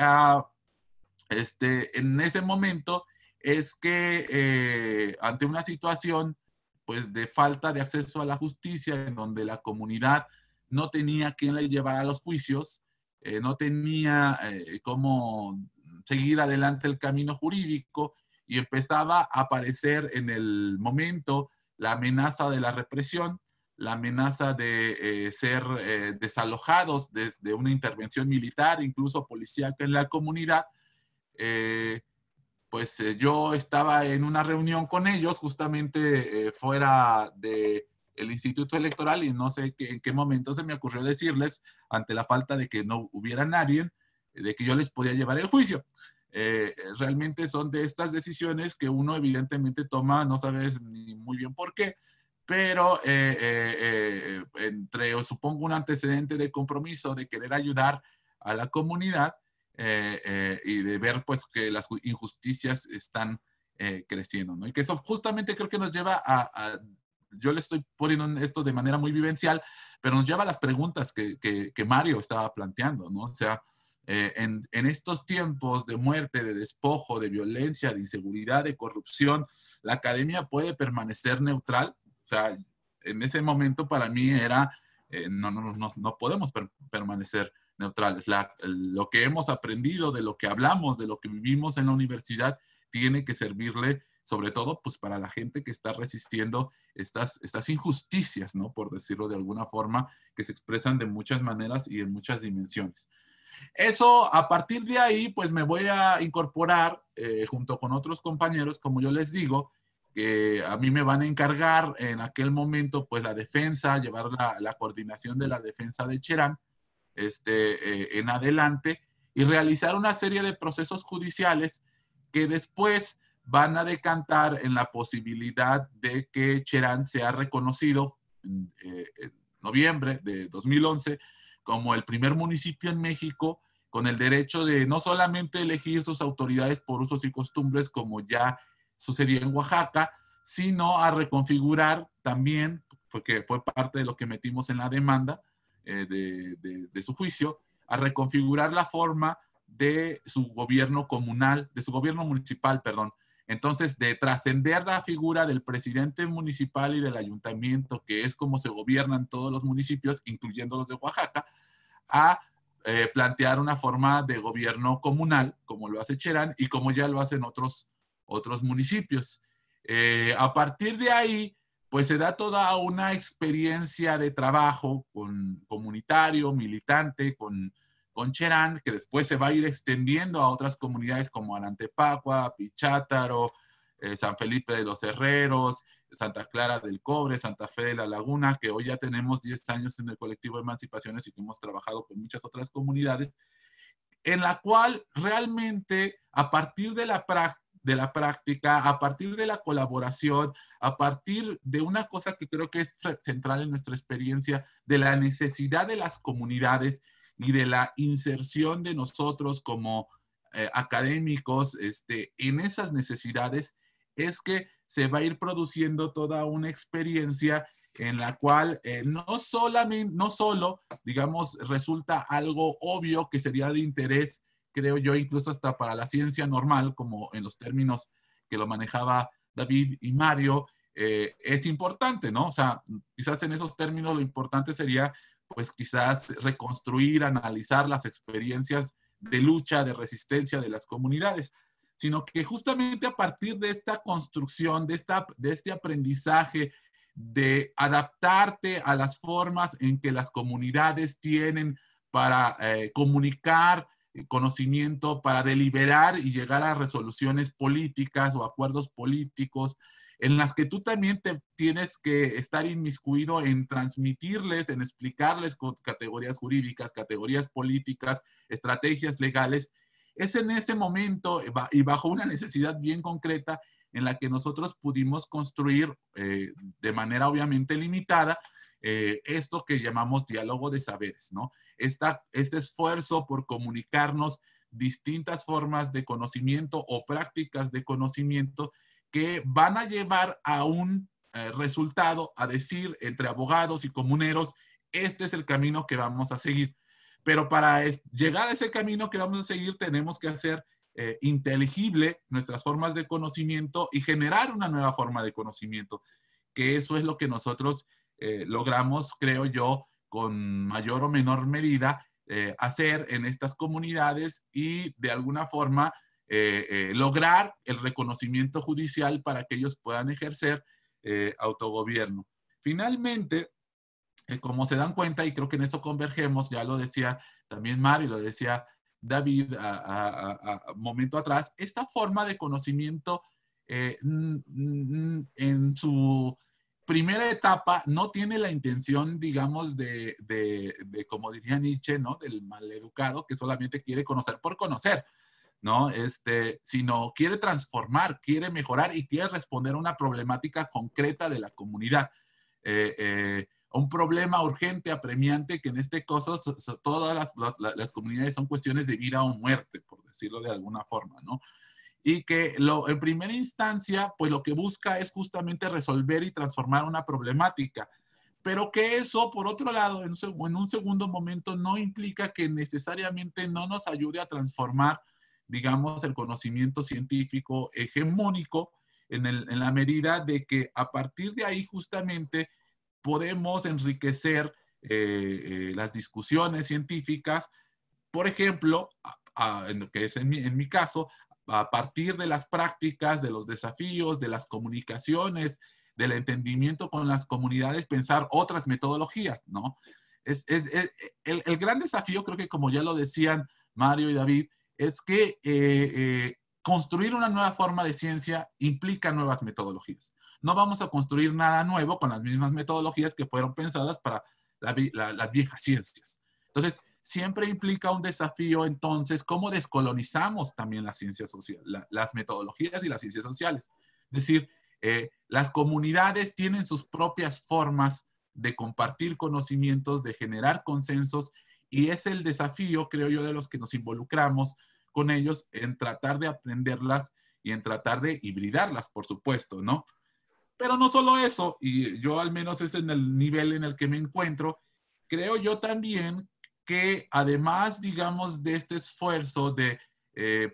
en ese momento es que ante una situación pues de falta de acceso a la justicia, en donde la comunidad no tenía quien le llevara a los juicios, no tenía cómo seguir adelante el camino jurídico y empezaba a aparecer en el momento la amenaza de la represión, la amenaza de ser desalojados desde una intervención militar, incluso policíaca en la comunidad. Yo estaba en una reunión con ellos justamente fuera del Instituto Electoral y no sé en qué momento se me ocurrió decirles, ante la falta de que no hubiera nadie, de que yo les podía llevar el juicio. Realmente son de estas decisiones que uno evidentemente toma, no sabes ni muy bien por qué, pero supongo, un antecedente de compromiso de querer ayudar a la comunidad y de ver pues que las injusticias están creciendo, ¿no? Y que eso justamente creo que nos lleva yo le estoy poniendo esto de manera muy vivencial, pero nos lleva a las preguntas que Mario estaba planteando, ¿no? O sea, en estos tiempos de muerte, de despojo, de violencia, de inseguridad, de corrupción, ¿la academia puede permanecer neutral? O sea, en ese momento para mí era, no podemos permanecer neutrales. Lo que hemos aprendido, de lo que hablamos, de lo que vivimos en la universidad, tiene que servirle sobre todo pues para la gente que está resistiendo estas injusticias, ¿no? Por decirlo de alguna forma, que se expresan de muchas maneras y en muchas dimensiones. Eso, a partir de ahí, pues me voy a incorporar junto con otros compañeros, como yo les digo, que a mí me van a encargar en aquel momento, pues la defensa, llevar la coordinación de la defensa de Cherán en adelante y realizar una serie de procesos judiciales que después van a decantar en la posibilidad de que Cherán sea reconocido en noviembre de 2011 como el primer municipio en México con el derecho de no solamente elegir sus autoridades por usos y costumbres, como ya sucedía en Oaxaca, sino a reconfigurar también, porque fue parte de lo que metimos en la demanda de su juicio, a reconfigurar la forma de su gobierno comunal, de su gobierno municipal, perdón. Entonces, de trascender la figura del presidente municipal y del ayuntamiento, que es como se gobiernan todos los municipios, incluyendo los de Oaxaca, a plantear una forma de gobierno comunal, como lo hace Cherán y como ya lo hacen otros municipios. A partir de ahí, pues se da toda una experiencia de trabajo comunitario, militante, con Cherán, que después se va a ir extendiendo a otras comunidades como Anantepacua, Pichátaro, San Felipe de los Herreros, Santa Clara del Cobre, Santa Fe de la Laguna, que hoy ya tenemos 10 años en el colectivo de Emancipaciones y que hemos trabajado con muchas otras comunidades, en la cual realmente a partir de la práctica, a partir de la colaboración, a partir de una cosa que creo que es central en nuestra experiencia, de la necesidad de las comunidades y de la inserción de nosotros como académicos en esas necesidades, es que se va a ir produciendo toda una experiencia en la cual no solo, digamos, resulta algo obvio que sería de interés, creo yo, incluso hasta para la ciencia normal, como en los términos que lo manejaba David y Mario, es importante, ¿no? O sea, quizás en esos términos lo importante sería, pues quizás reconstruir, analizar las experiencias de lucha, de resistencia de las comunidades, sino que justamente a partir de esta construcción, de este aprendizaje, de adaptarte a las formas en que las comunidades tienen para comunicar conocimiento, para deliberar y llegar a resoluciones políticas o acuerdos políticos, en las que tú también te tienes que estar inmiscuido en transmitirles, en explicarles con categorías jurídicas, categorías políticas, estrategias legales. Es en ese momento y bajo una necesidad bien concreta en la que nosotros pudimos construir de manera obviamente limitada esto que llamamos diálogo de saberes, ¿no? Este esfuerzo por comunicarnos distintas formas de conocimiento o prácticas de conocimiento que van a llevar a un resultado, a decir entre abogados y comuneros, este es el camino que vamos a seguir. Pero para llegar a ese camino que vamos a seguir, tenemos que hacer inteligible nuestras formas de conocimiento y generar una nueva forma de conocimiento, que eso es lo que nosotros logramos, creo yo, con mayor o menor medida, hacer en estas comunidades y de alguna forma lograr el reconocimiento judicial para que ellos puedan ejercer autogobierno. Finalmente, como se dan cuenta, y creo que en eso convergemos, ya lo decía también Mario, lo decía David a momento atrás, esta forma de conocimiento en su primera etapa no tiene la intención, digamos, de como diría Nietzsche, ¿no? Del maleducado que solamente quiere conocer por conocer, ¿no? Sino quiere transformar, quiere mejorar y quiere responder a una problemática concreta de la comunidad. Un problema urgente, apremiante, que en este caso todas las comunidades son cuestiones de vida o muerte, por decirlo de alguna forma, ¿no? Y que en primera instancia, pues lo que busca es justamente resolver y transformar una problemática, pero que eso, por otro lado, en un segundo momento, no implica que necesariamente no nos ayude a transformar, digamos, el conocimiento científico hegemónico en la medida de que a partir de ahí justamente podemos enriquecer las discusiones científicas, por ejemplo, que es en mi caso, a partir de las prácticas, de los desafíos, de las comunicaciones, del entendimiento con las comunidades, pensar otras metodologías, ¿no? El gran desafío, creo que como ya lo decían Mario y David, es que construir una nueva forma de ciencia implica nuevas metodologías. No vamos a construir nada nuevo con las mismas metodologías que fueron pensadas para las viejas ciencias. Entonces, siempre implica un desafío, entonces, cómo descolonizamos también las ciencias sociales, las metodologías y las ciencias sociales. Es decir, las comunidades tienen sus propias formas de compartir conocimientos, de generar consensos, y es el desafío, creo yo, de los que nos involucramos con ellos en tratar de aprenderlas y en tratar de hibridarlas, por supuesto, ¿no? Pero no solo eso, y yo al menos es en el nivel en el que me encuentro, creo yo también que además, digamos, de este esfuerzo de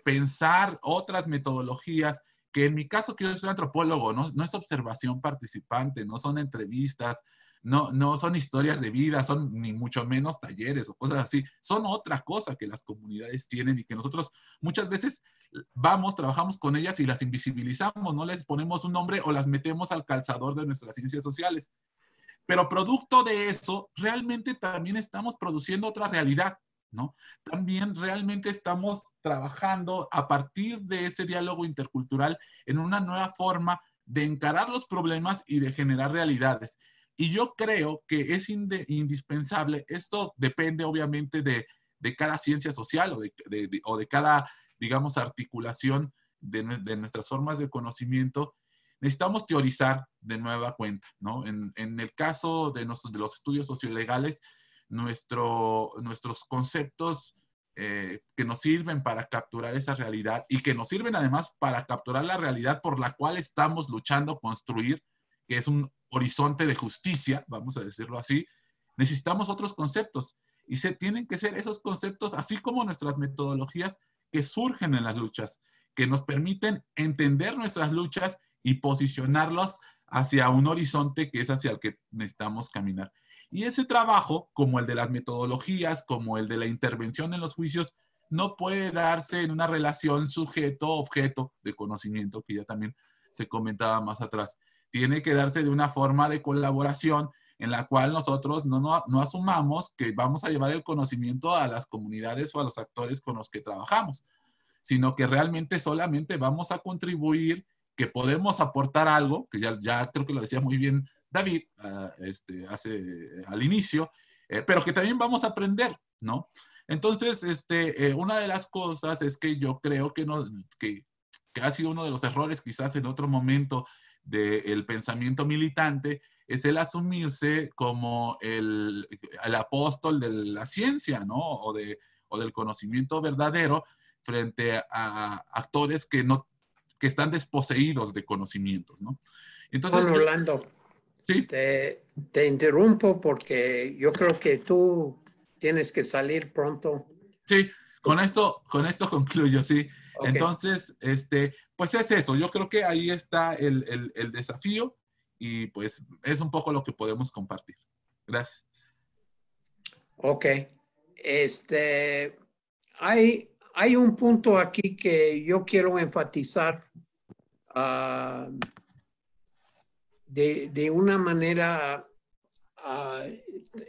pensar otras metodologías, que en mi caso, que yo soy antropólogo, no es observación participante, no son entrevistas, no son historias de vida, son ni mucho menos talleres o cosas así, son otra cosa que las comunidades tienen y que nosotros muchas veces trabajamos con ellas y las invisibilizamos, no les ponemos un nombre o las metemos al calzador de nuestras ciencias sociales. Pero producto de eso, realmente también estamos produciendo otra realidad, ¿no? También realmente estamos trabajando a partir de ese diálogo intercultural en una nueva forma de encarar los problemas y de generar realidades. Y yo creo que es indispensable, esto depende obviamente de cada ciencia social o de cada, digamos, articulación de nuestras formas de conocimiento. Necesitamos teorizar de nueva cuenta, ¿no? En el caso de los estudios sociolegales, nuestros conceptos que nos sirven para capturar esa realidad y que nos sirven además para capturar la realidad por la cual estamos luchando construir, que es un horizonte de justicia, vamos a decirlo así, necesitamos otros conceptos y tienen que ser esos conceptos, así como nuestras metodologías que surgen en las luchas, que nos permiten entender nuestras luchas y posicionarlos hacia un horizonte que es hacia el que necesitamos caminar. Y ese trabajo, como el de las metodologías, como el de la intervención en los juicios, no puede darse en una relación sujeto-objeto de conocimiento, que ya también se comentaba más atrás. Tiene que darse de una forma de colaboración en la cual nosotros no asumamos que vamos a llevar el conocimiento a las comunidades o a los actores con los que trabajamos, sino que realmente solamente vamos a contribuir, que podemos aportar algo, que ya creo que lo decía muy bien David al inicio, pero que también vamos a aprender, ¿no? Entonces, una de las cosas es que yo creo que ha sido uno de los errores quizás en otro momento del pensamiento militante, es el asumirse como el apóstol de la ciencia, ¿no? O del conocimiento verdadero frente a actores que están desposeídos de conocimientos, ¿no? Entonces, Juan Orlando, sí. Te interrumpo porque yo creo que tú tienes que salir pronto. Sí, con esto concluyo, sí. Okay. Entonces, pues es eso. Yo creo que ahí está el desafío y pues es un poco lo que podemos compartir. Gracias. Ok. Hay un punto aquí que yo quiero enfatizar de una manera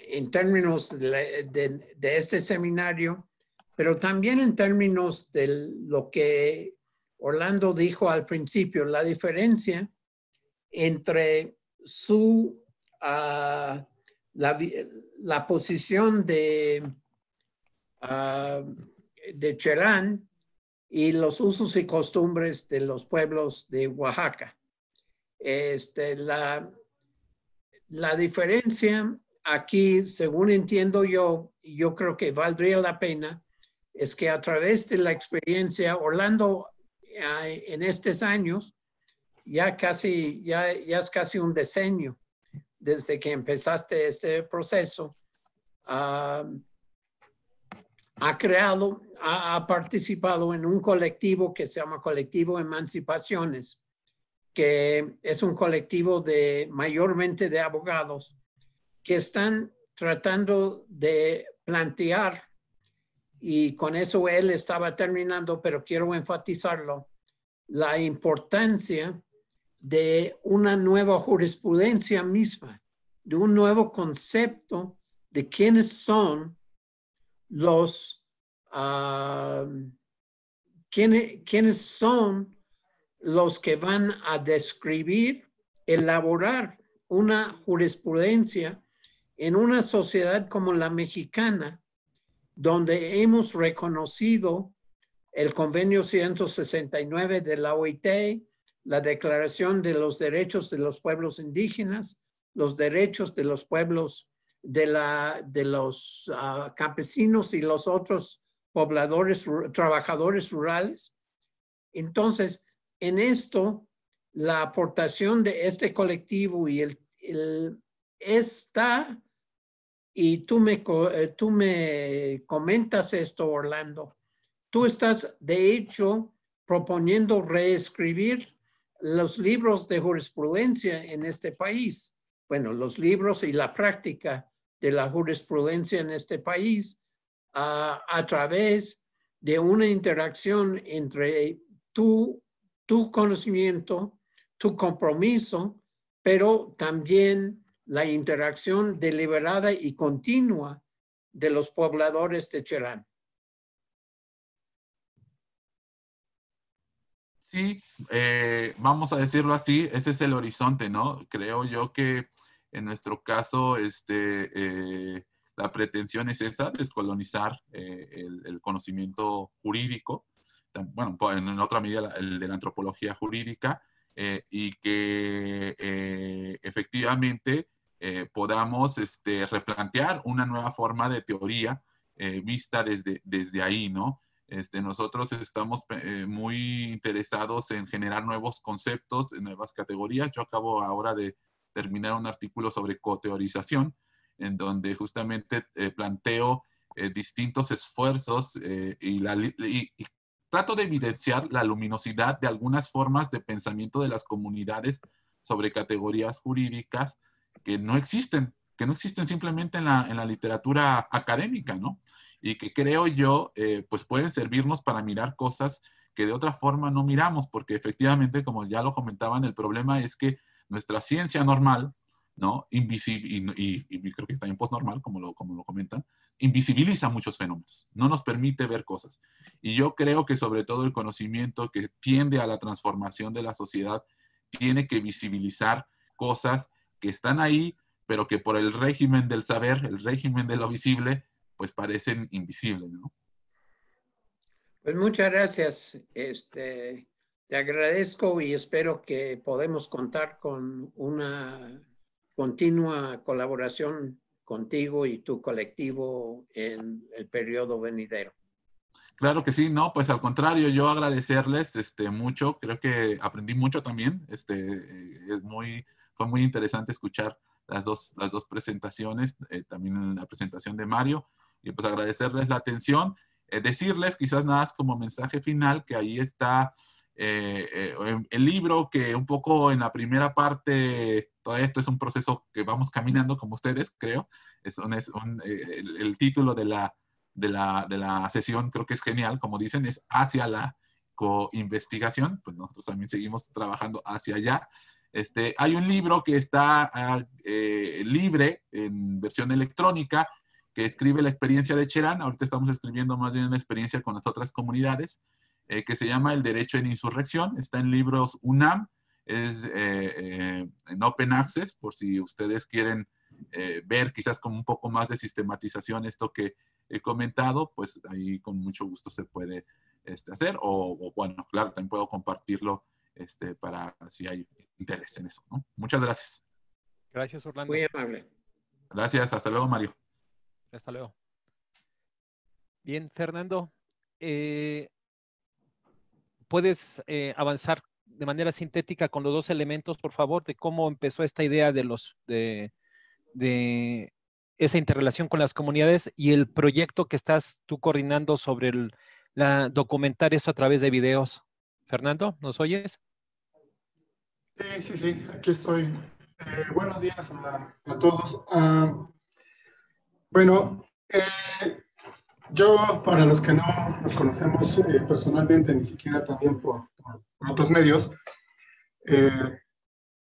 en términos de este seminario, pero también en términos de lo que Orlando dijo al principio, la diferencia entre la posición de Cherán y los usos y costumbres de los pueblos de Oaxaca. La diferencia aquí, según entiendo yo, y yo creo que valdría la pena, es que a través de la experiencia, Orlando, en estos años, ya es casi un decenio desde que empezaste este proceso, ha participado en un colectivo que se llama Colectivo Emancipaciones, que es un colectivo mayormente de abogados que están tratando de plantear, y con eso él estaba terminando, pero quiero enfatizarlo, la importancia de una nueva jurisprudencia misma, de un nuevo concepto de quiénes son quiénes son los que van a describir, elaborar una jurisprudencia en una sociedad como la mexicana, donde hemos reconocido el Convenio 169 de la OIT, la Declaración de los Derechos de los Pueblos Indígenas, los derechos de los pueblos, de los campesinos y los otros pobladores, trabajadores rurales. Entonces, en esto, la aportación de este colectivo y y tú me comentas esto, Orlando, tú estás de hecho proponiendo reescribir los libros de jurisprudencia en este país. Bueno, los libros y la práctica de la jurisprudencia en este país a través de una interacción entre tu conocimiento, tu compromiso, pero también la interacción deliberada y continua de los pobladores de Cherán. Sí, vamos a decirlo así, ese es el horizonte, ¿no? Creo yo que en nuestro caso, la pretensión es esa, descolonizar el conocimiento jurídico, bueno, en otra medida el de la antropología jurídica, y que efectivamente podamos replantear una nueva forma de teoría vista desde ahí, ¿no? Nosotros estamos muy interesados en generar nuevos conceptos, nuevas categorías. Yo acabo ahora de terminar un artículo sobre coteorización, en donde justamente planteo distintos esfuerzos y trato de evidenciar la luminosidad de algunas formas de pensamiento de las comunidades sobre categorías jurídicas que no existen simplemente en la literatura académica, ¿no? Y que creo yo, pues pueden servirnos para mirar cosas que de otra forma no miramos, porque efectivamente, como ya lo comentaban, el problema es que nuestra ciencia normal, ¿no? Invisible, y creo que también postnormal, como lo comentan, invisibiliza muchos fenómenos, no nos permite ver cosas. Y yo creo que sobre todo el conocimiento que tiende a la transformación de la sociedad tiene que visibilizar cosas que están ahí, pero que por el régimen del saber, el régimen de lo visible, pues parecen invisibles, ¿no? Pues muchas gracias. Te agradezco y espero que podamos contar con una continua colaboración contigo y tu colectivo en el periodo venidero. Claro que sí, no, pues al contrario, yo agradecerles mucho, creo que aprendí mucho también, fue muy interesante escuchar las dos presentaciones, también la presentación de Mario, y pues agradecerles la atención, decirles quizás nada más como mensaje final que ahí está el libro que un poco en la primera parte, todo esto es un proceso que vamos caminando como ustedes, creo, el título de la sesión, creo que es genial, como dicen, es hacia la coinvestigación, pues nosotros también seguimos trabajando hacia allá. Hay un libro que está libre en versión electrónica, que escribe la experiencia de Cherán. Ahorita estamos escribiendo más bien una experiencia con las otras comunidades, que se llama El Derecho en Insurrección. Está en libros UNAM, es en Open Access, por si ustedes quieren ver quizás con un poco más de sistematización esto que he comentado, pues ahí con mucho gusto se puede hacer, o bueno, claro, también puedo compartirlo para si hay interés en eso, ¿no? Muchas gracias. Gracias, Orlando. Muy amable. Gracias, hasta luego, Mario. Hasta luego. Bien, Fernando, ¿puedes avanzar de manera sintética con los dos elementos, por favor, de cómo empezó esta idea de esa interrelación con las comunidades y el proyecto que estás tú coordinando sobre documentar eso a través de videos? Fernando, ¿nos oyes? Sí, aquí estoy. Buenos días a todos. Bueno, yo, para los que no nos conocemos personalmente, ni siquiera también por otros medios,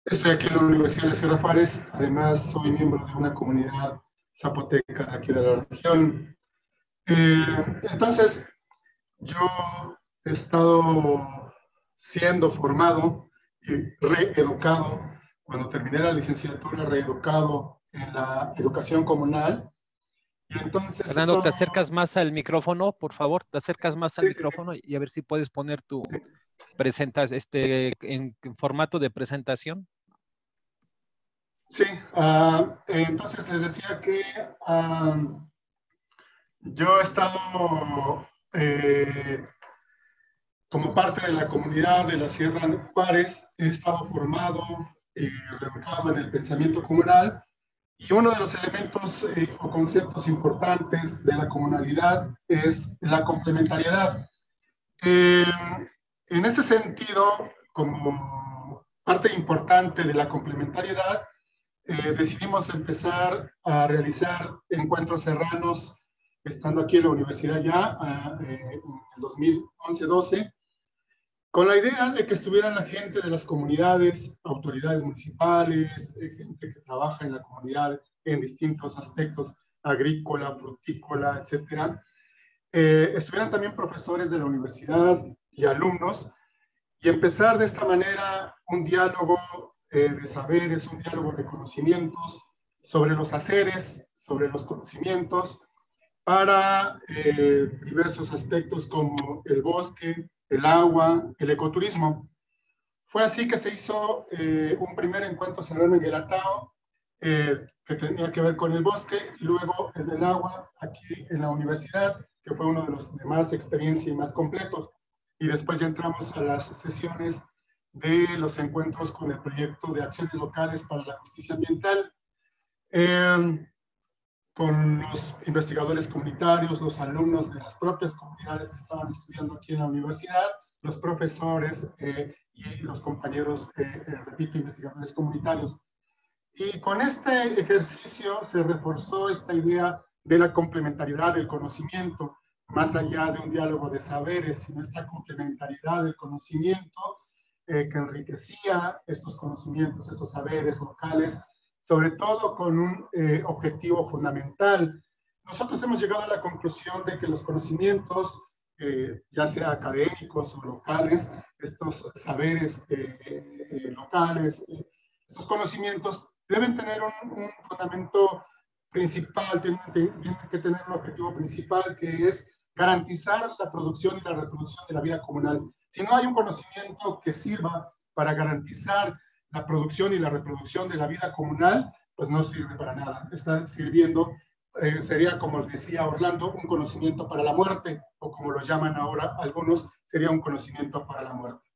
estoy aquí en la Universidad de Sierra Juárez. Además, soy miembro de una comunidad zapoteca de aquí de la región. Entonces, yo he estado siendo formado y reeducado, cuando terminé la licenciatura, reeducado en la educación comunal. Y entonces Fernando, ¿te acercas más al micrófono, por favor? ¿Te acercas más al micrófono? Y a ver si puedes poner tu presentación en formato de presentación. Sí, entonces les decía que yo he estado como parte de la comunidad de la Sierra Juárez, he estado formado y reeducado en el pensamiento comunal. Y uno de los elementos o conceptos importantes de la comunalidad es la complementariedad. En ese sentido, como parte importante de la complementariedad, decidimos empezar a realizar encuentros serranos, estando aquí en la universidad ya en el 2011-12, con la idea de que estuvieran la gente de las comunidades, autoridades municipales, gente que trabaja en la comunidad en distintos aspectos, agrícola, frutícola, etcétera. Estuvieran también profesores de la universidad y alumnos, y empezar de esta manera un diálogo de saberes, un diálogo de conocimientos sobre los haceres, sobre los conocimientos, para diversos aspectos como el bosque, el agua, el ecoturismo. Fue así que se hizo un primer encuentro serrano en Guelatao, que tenía que ver con el bosque, y luego el del agua aquí en la universidad, que fue uno de los de más experiencia y más completos. Y después ya entramos a las sesiones de los encuentros con el proyecto de acciones locales para la justicia ambiental, con los investigadores comunitarios, los alumnos de las propias comunidades que estaban estudiando aquí en la universidad, los profesores y los compañeros, repito, investigadores comunitarios. Y con este ejercicio se reforzó esta idea de la complementariedad del conocimiento, más allá de un diálogo de saberes, sino esta complementariedad del conocimiento que enriquecía estos conocimientos, estos saberes locales, sobre todo con un objetivo fundamental. Nosotros hemos llegado a la conclusión de que los conocimientos, ya sea académicos o locales, estos saberes locales, estos conocimientos deben tener un fundamento principal, tienen que tener un objetivo principal, que es garantizar la producción y la reproducción de la vida comunal. Si no hay un conocimiento que sirva para garantizar la producción y la reproducción de la vida comunal, pues no sirve para nada. Está sirviendo, sería, como decía Orlando, un conocimiento para la muerte, o como lo llaman ahora algunos, sería un conocimiento para la muerte.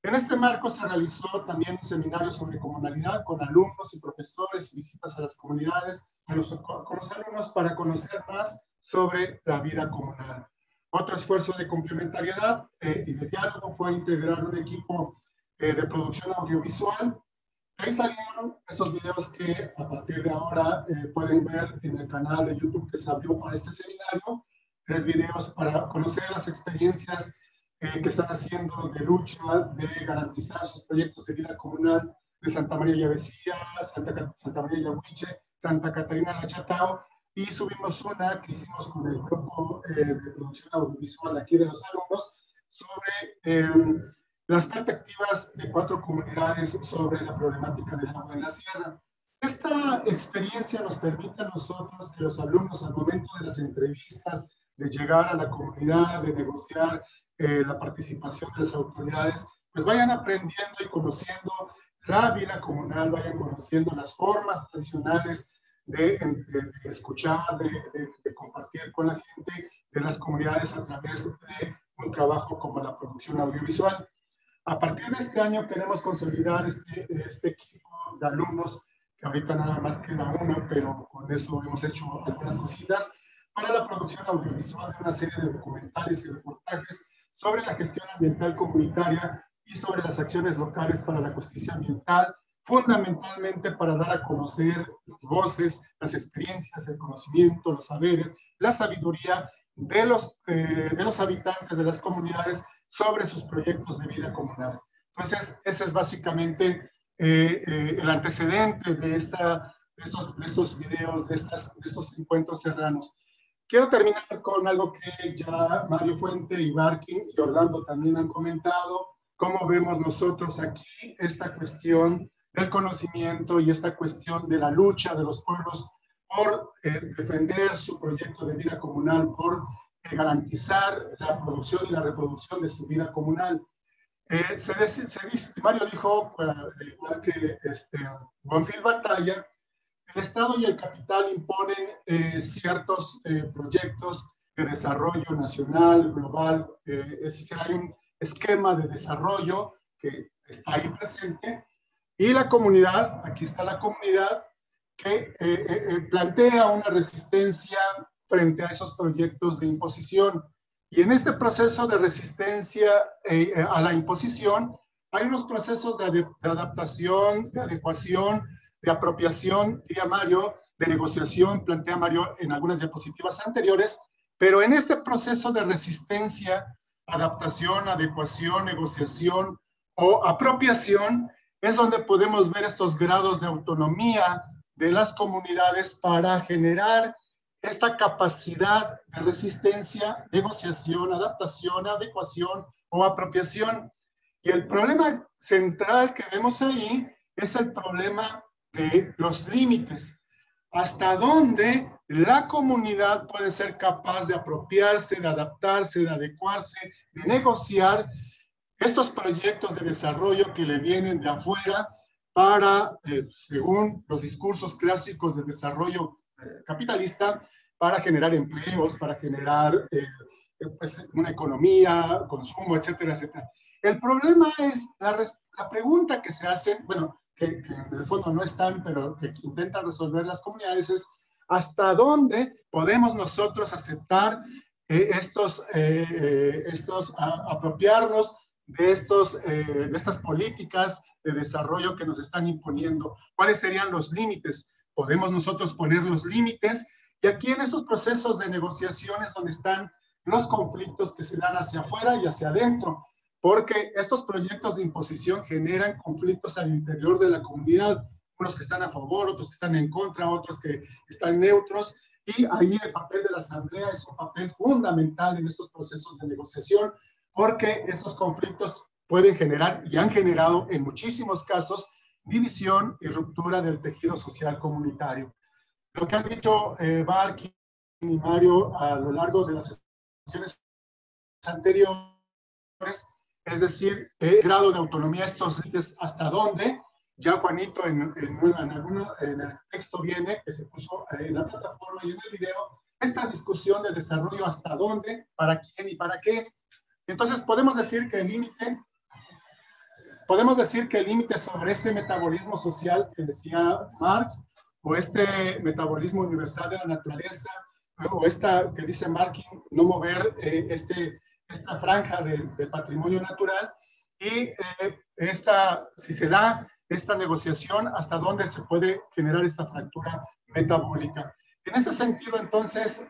En este marco se realizó también un seminario sobre comunalidad con alumnos y profesores y visitas a las comunidades con los alumnos para conocer más sobre la vida comunal. Otro esfuerzo de complementariedad y de diálogo fue integrar un equipo de producción audiovisual. Ahí salieron estos videos que a partir de ahora pueden ver en el canal de YouTube que se abrió para este seminario, 3 videos para conocer las experiencias que están haciendo de lucha, de garantizar sus proyectos de vida comunal de Santa María Llavecía, Santa María Yahuiche, Santa Catarina La Chatao, y subimos una que hicimos con el grupo de producción audiovisual aquí de los alumnos sobre las perspectivas de 4 comunidades sobre la problemática del agua en la sierra. Esta experiencia nos permite a nosotros que los alumnos al momento de las entrevistas, de llegar a la comunidad, de negociar la participación de las autoridades, pues vayan aprendiendo y conociendo la vida comunal, vayan conociendo las formas tradicionales de escuchar, de compartir con la gente de las comunidades a través de un trabajo como la producción audiovisual. A partir de este año queremos consolidar este equipo de alumnos, que ahorita nada más queda uno, pero con eso hemos hecho algunas cositas, para la producción audiovisual de una serie de documentales y reportajes sobre la gestión ambiental comunitaria y sobre las acciones locales para la justicia ambiental, fundamentalmente para dar a conocer las voces, las experiencias, el conocimiento, los saberes, la sabiduría de los habitantes de las comunidades sobre sus proyectos de vida comunal. Entonces, ese es básicamente el antecedente de estos videos, de estos encuentros serranos. Quiero terminar con algo que ya Mario Fuente y Barkin y Orlando también han comentado, cómo vemos nosotros aquí esta cuestión del conocimiento y esta cuestión de la lucha de los pueblos por defender su proyecto de vida comunal, por garantizar la producción y la reproducción de su vida comunal. Mario dijo, igual que Bonfil Batalla, el Estado y el capital imponen ciertos proyectos de desarrollo nacional, global, es decir, hay un esquema de desarrollo que está ahí presente, y la comunidad, aquí está la comunidad, que plantea una resistencia frente a esos proyectos de imposición. Y en este proceso de resistencia a la imposición, hay unos procesos de adaptación, de adecuación, de apropiación, diría Mario, de negociación, plantea Mario en algunas diapositivas anteriores, pero en este proceso de resistencia, adaptación, adecuación, negociación o apropiación, es donde podemos ver estos grados de autonomía de las comunidades para generar esta capacidad de resistencia, negociación, adaptación, adecuación o apropiación. Y el problema central que vemos ahí es el problema de los límites. Hasta dónde la comunidad puede ser capaz de apropiarse, de adaptarse, de adecuarse, de negociar estos proyectos de desarrollo que le vienen de afuera para, según los discursos clásicos del desarrollo capitalista, para generar empleos, para generar pues, una economía, consumo, etcétera, etcétera. El problema es la pregunta que se hace, bueno, que en el fondo no están, pero que intentan resolver las comunidades, es hasta dónde podemos nosotros aceptar apropiarnos de estas políticas de desarrollo que nos están imponiendo. ¿Cuáles serían los límites? Podemos nosotros poner los límites, y aquí en estos procesos de negociaciones donde están los conflictos que se dan hacia afuera y hacia adentro, porque estos proyectos de imposición generan conflictos al interior de la comunidad, unos que están a favor, otros que están en contra, otros que están neutros, y ahí el papel de la asamblea es un papel fundamental en estos procesos de negociación, porque estos conflictos pueden generar, y han generado en muchísimos casos, división y ruptura del tejido social comunitario. Lo que han dicho Barkin y Mario a lo largo de las sesiones anteriores, es decir, grado de autonomía, estos límites, hasta dónde, ya Juanito en el texto viene, que se puso en la plataforma y en el video, esta discusión de desarrollo, hasta dónde, para quién y para qué. Entonces podemos decir que el límite sobre ese metabolismo social que decía Marx, o este metabolismo universal de la naturaleza, o esta que dice Barkin, no mover esta franja del patrimonio natural, y si se da esta negociación, hasta dónde se puede generar esta fractura metabólica. En ese sentido, entonces,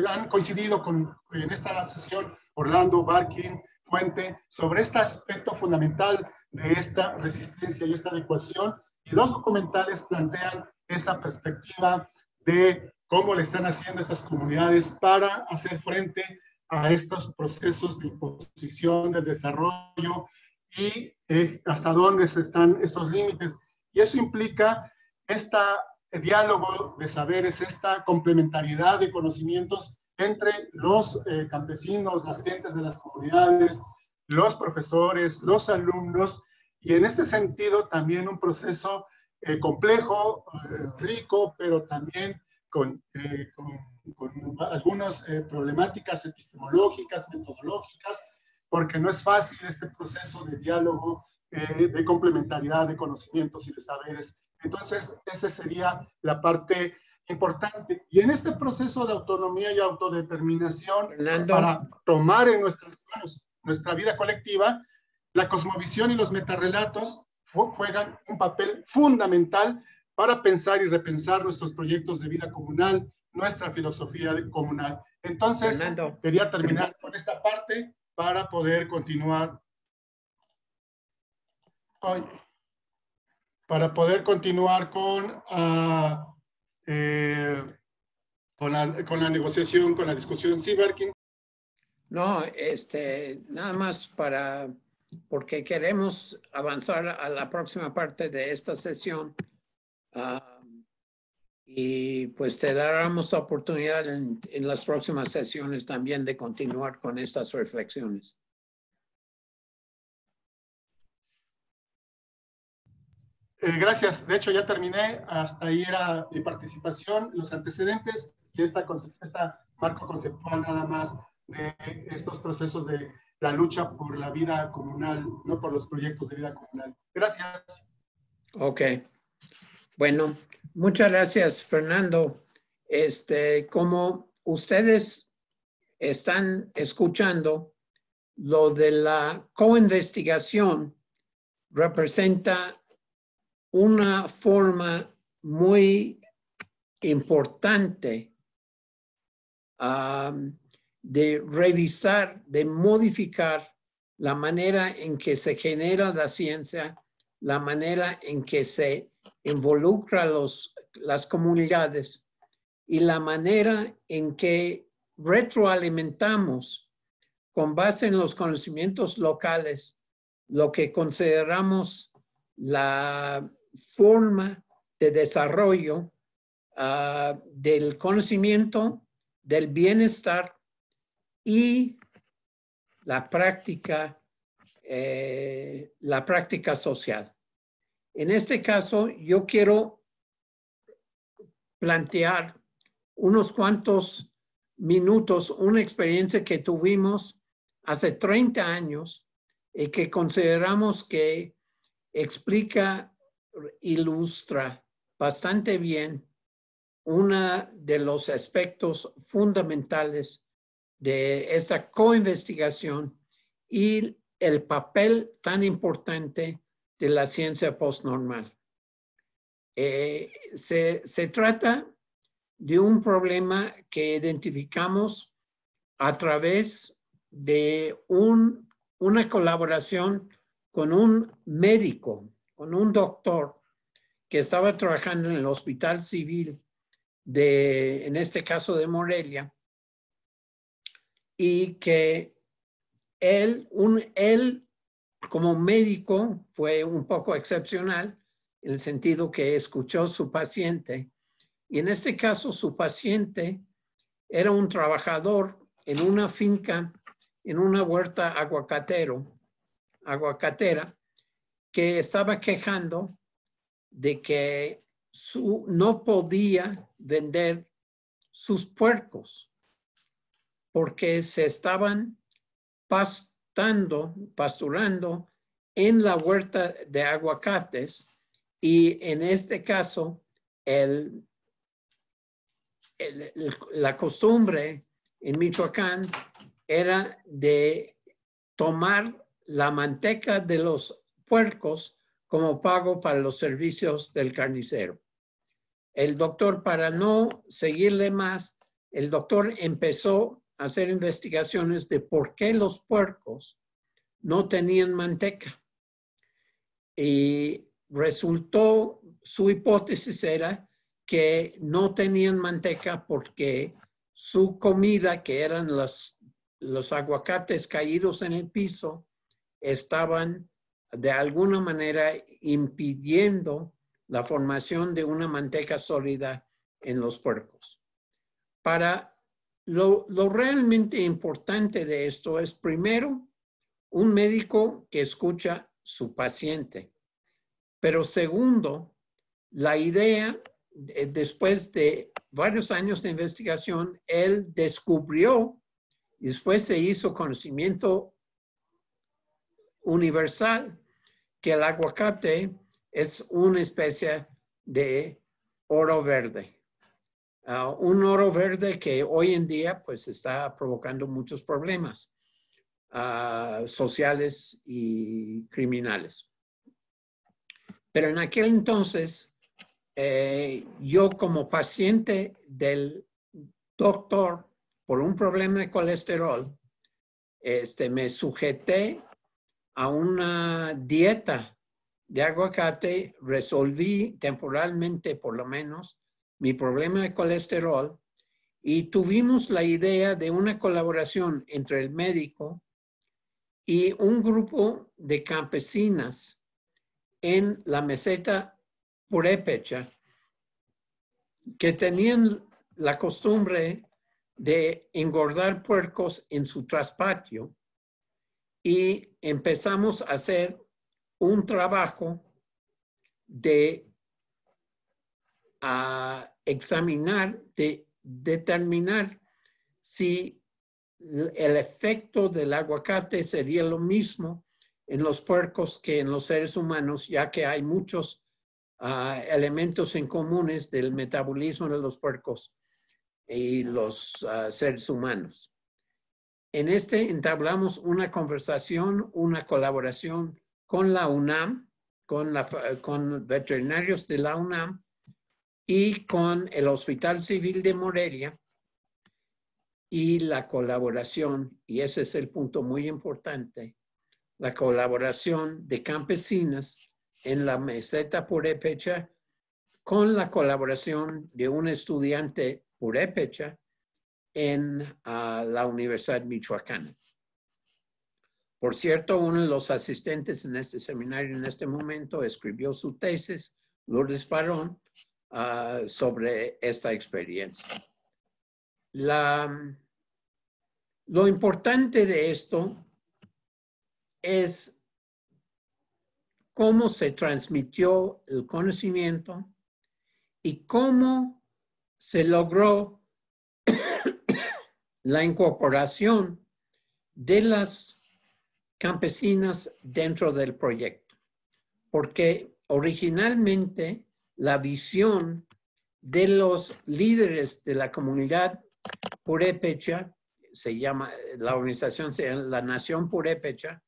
han coincidido en esta sesión Orlando, Barkin, Fuente, sobre este aspecto fundamental de esta resistencia y esta adecuación, y los documentales plantean esa perspectiva de cómo le están haciendo estas comunidades para hacer frente a estos procesos de imposición del desarrollo y hasta dónde están estos límites. Y eso implica este diálogo de saberes, esta complementariedad de conocimientos entre los campesinos, las gentes de las comunidades, los profesores, los alumnos, y en este sentido también un proceso complejo, rico, pero también con algunas problemáticas epistemológicas, metodológicas, porque no es fácil este proceso de diálogo, de complementariedad de conocimientos y de saberes. Entonces, esa sería la parte importante. Y en este proceso de autonomía y autodeterminación, Fernando, para tomar en nuestras manos nuestra vida colectiva, la cosmovisión y los metarrelatos juegan un papel fundamental para pensar y repensar nuestros proyectos de vida comunal, nuestra filosofía comunal. Entonces, Fernando, quería terminar con esta parte para poder continuar. Para poder continuar con la negociación, con la discusión. Sí, Barkin. no, nada más porque queremos avanzar a la próxima parte de esta sesión. Y pues te daremos oportunidad en las próximas sesiones también de continuar con estas reflexiones. Gracias. De hecho, ya terminé. Hasta ahí era mi participación, los antecedentes y esta marco conceptual nada más de estos procesos de la lucha por la vida comunal, no por los proyectos de vida comunal. Gracias. Ok. Bueno, muchas gracias, Fernando. Como ustedes están escuchando, lo de la coinvestigación representa una forma muy importante de revisar, de modificar la manera en que se genera la ciencia, la manera en que se involucra las comunidades y la manera en que retroalimentamos con base en los conocimientos locales lo que consideramos la forma de desarrollo del conocimiento, del bienestar y la práctica social. En este caso, yo quiero plantear unos cuantos minutos, una experiencia que tuvimos hace 30 años y que consideramos que explica, ilustra bastante bien uno de los aspectos fundamentales de esta coinvestigación y el papel tan importante de la ciencia postnormal. Se trata de un problema que identificamos a través de una colaboración con un médico, con un doctor que estaba trabajando en el Hospital Civil en este caso de Morelia, y que él como médico fue un poco excepcional en el sentido que escuchó a su paciente, y en este caso su paciente era un trabajador en una finca, en una huerta aguacatera, que estaba quejando de que no podía vender sus puercos porque se estaban pasturando en la huerta de aguacates, y en este caso la costumbre en Michoacán era de tomar la manteca de los puercos como pago para los servicios del carnicero. el doctor, para no seguirle más, el doctor empezó a hacer investigaciones de por qué los puercos no tenían manteca. Y resultó, su hipótesis era que no tenían manteca porque su comida, que eran los aguacates caídos en el piso, estaban de alguna manera impidiendo la formación de una manteca sólida en los puercos. Lo realmente importante de esto es, primero, un médico que escucha su paciente. Pero segundo, la idea, después de varios años de investigación, él descubrió, y después se hizo conocimiento universal, que el aguacate es una especie de oro verde. Un oro verde que hoy en día pues está provocando muchos problemas sociales y criminales. Pero en aquel entonces, yo como paciente del doctor por un problema de colesterol, me sujeté a una dieta de aguacate, resolví temporalmente por lo menos mi problema de colesterol y tuvimos la idea de una colaboración entre el médico y un grupo de campesinas en la meseta purépecha que tenían la costumbre de engordar puercos en su traspatio, y empezamos a hacer un trabajo de examinar, de determinar si el efecto del aguacate sería lo mismo en los puercos que en los seres humanos, ya que hay muchos elementos en comunes del metabolismo de los puercos y los seres humanos. En entablamos una conversación, una colaboración con la UNAM, con veterinarios de la UNAM y con el Hospital Civil de Morelia, y la colaboración, y ese es el punto muy importante, la colaboración de campesinas en la meseta purépecha con la colaboración de un estudiante purépecha en la Universidad Michoacana. Por cierto, uno de los asistentes en este seminario en este momento escribió su tesis, Lourdes Parón, sobre esta experiencia. Lo importante de esto es cómo se transmitió el conocimiento y cómo se logró la incorporación de las campesinas dentro del proyecto. Porque originalmente la visión de los líderes de la comunidad purépecha, la organización se llama la Nación Purépecha,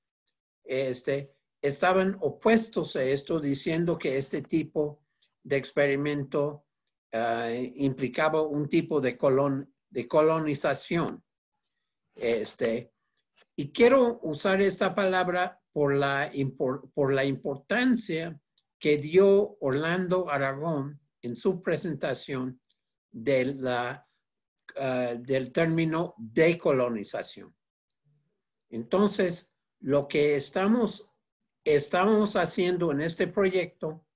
estaban opuestos a esto, diciendo que este tipo de experimento implicaba un tipo de colonización. Y quiero usar esta palabra por la importancia que dio Orlando Aragón en su presentación del término decolonización. Entonces, lo que estábamos haciendo en este proyecto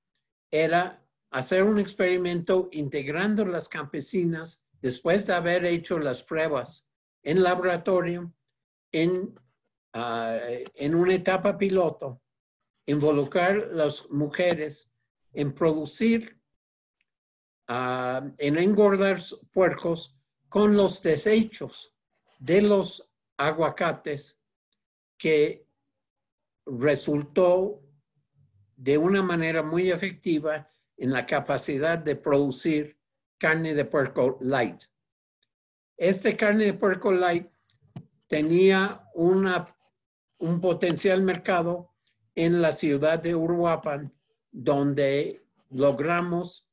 era hacer un experimento integrando las campesinas después de haber hecho las pruebas en laboratorio, en una etapa piloto, involucrar a las mujeres en producir, en engordar puercos con los desechos de los aguacates, que resultó de una manera muy efectiva en la capacidad de producir carne de puerco light. Carne de puerco light tenía un potencial mercado en la ciudad de Uruapan, donde logramos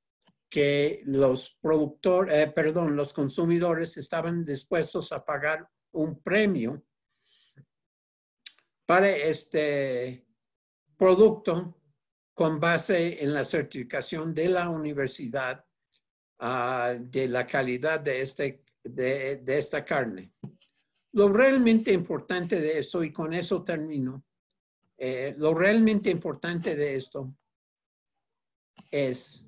que los los consumidores estaban dispuestos a pagar un premio para este producto con base en la certificación de la universidad de la calidad de esta carne. Lo realmente importante de esto, y con eso termino, lo realmente importante de esto es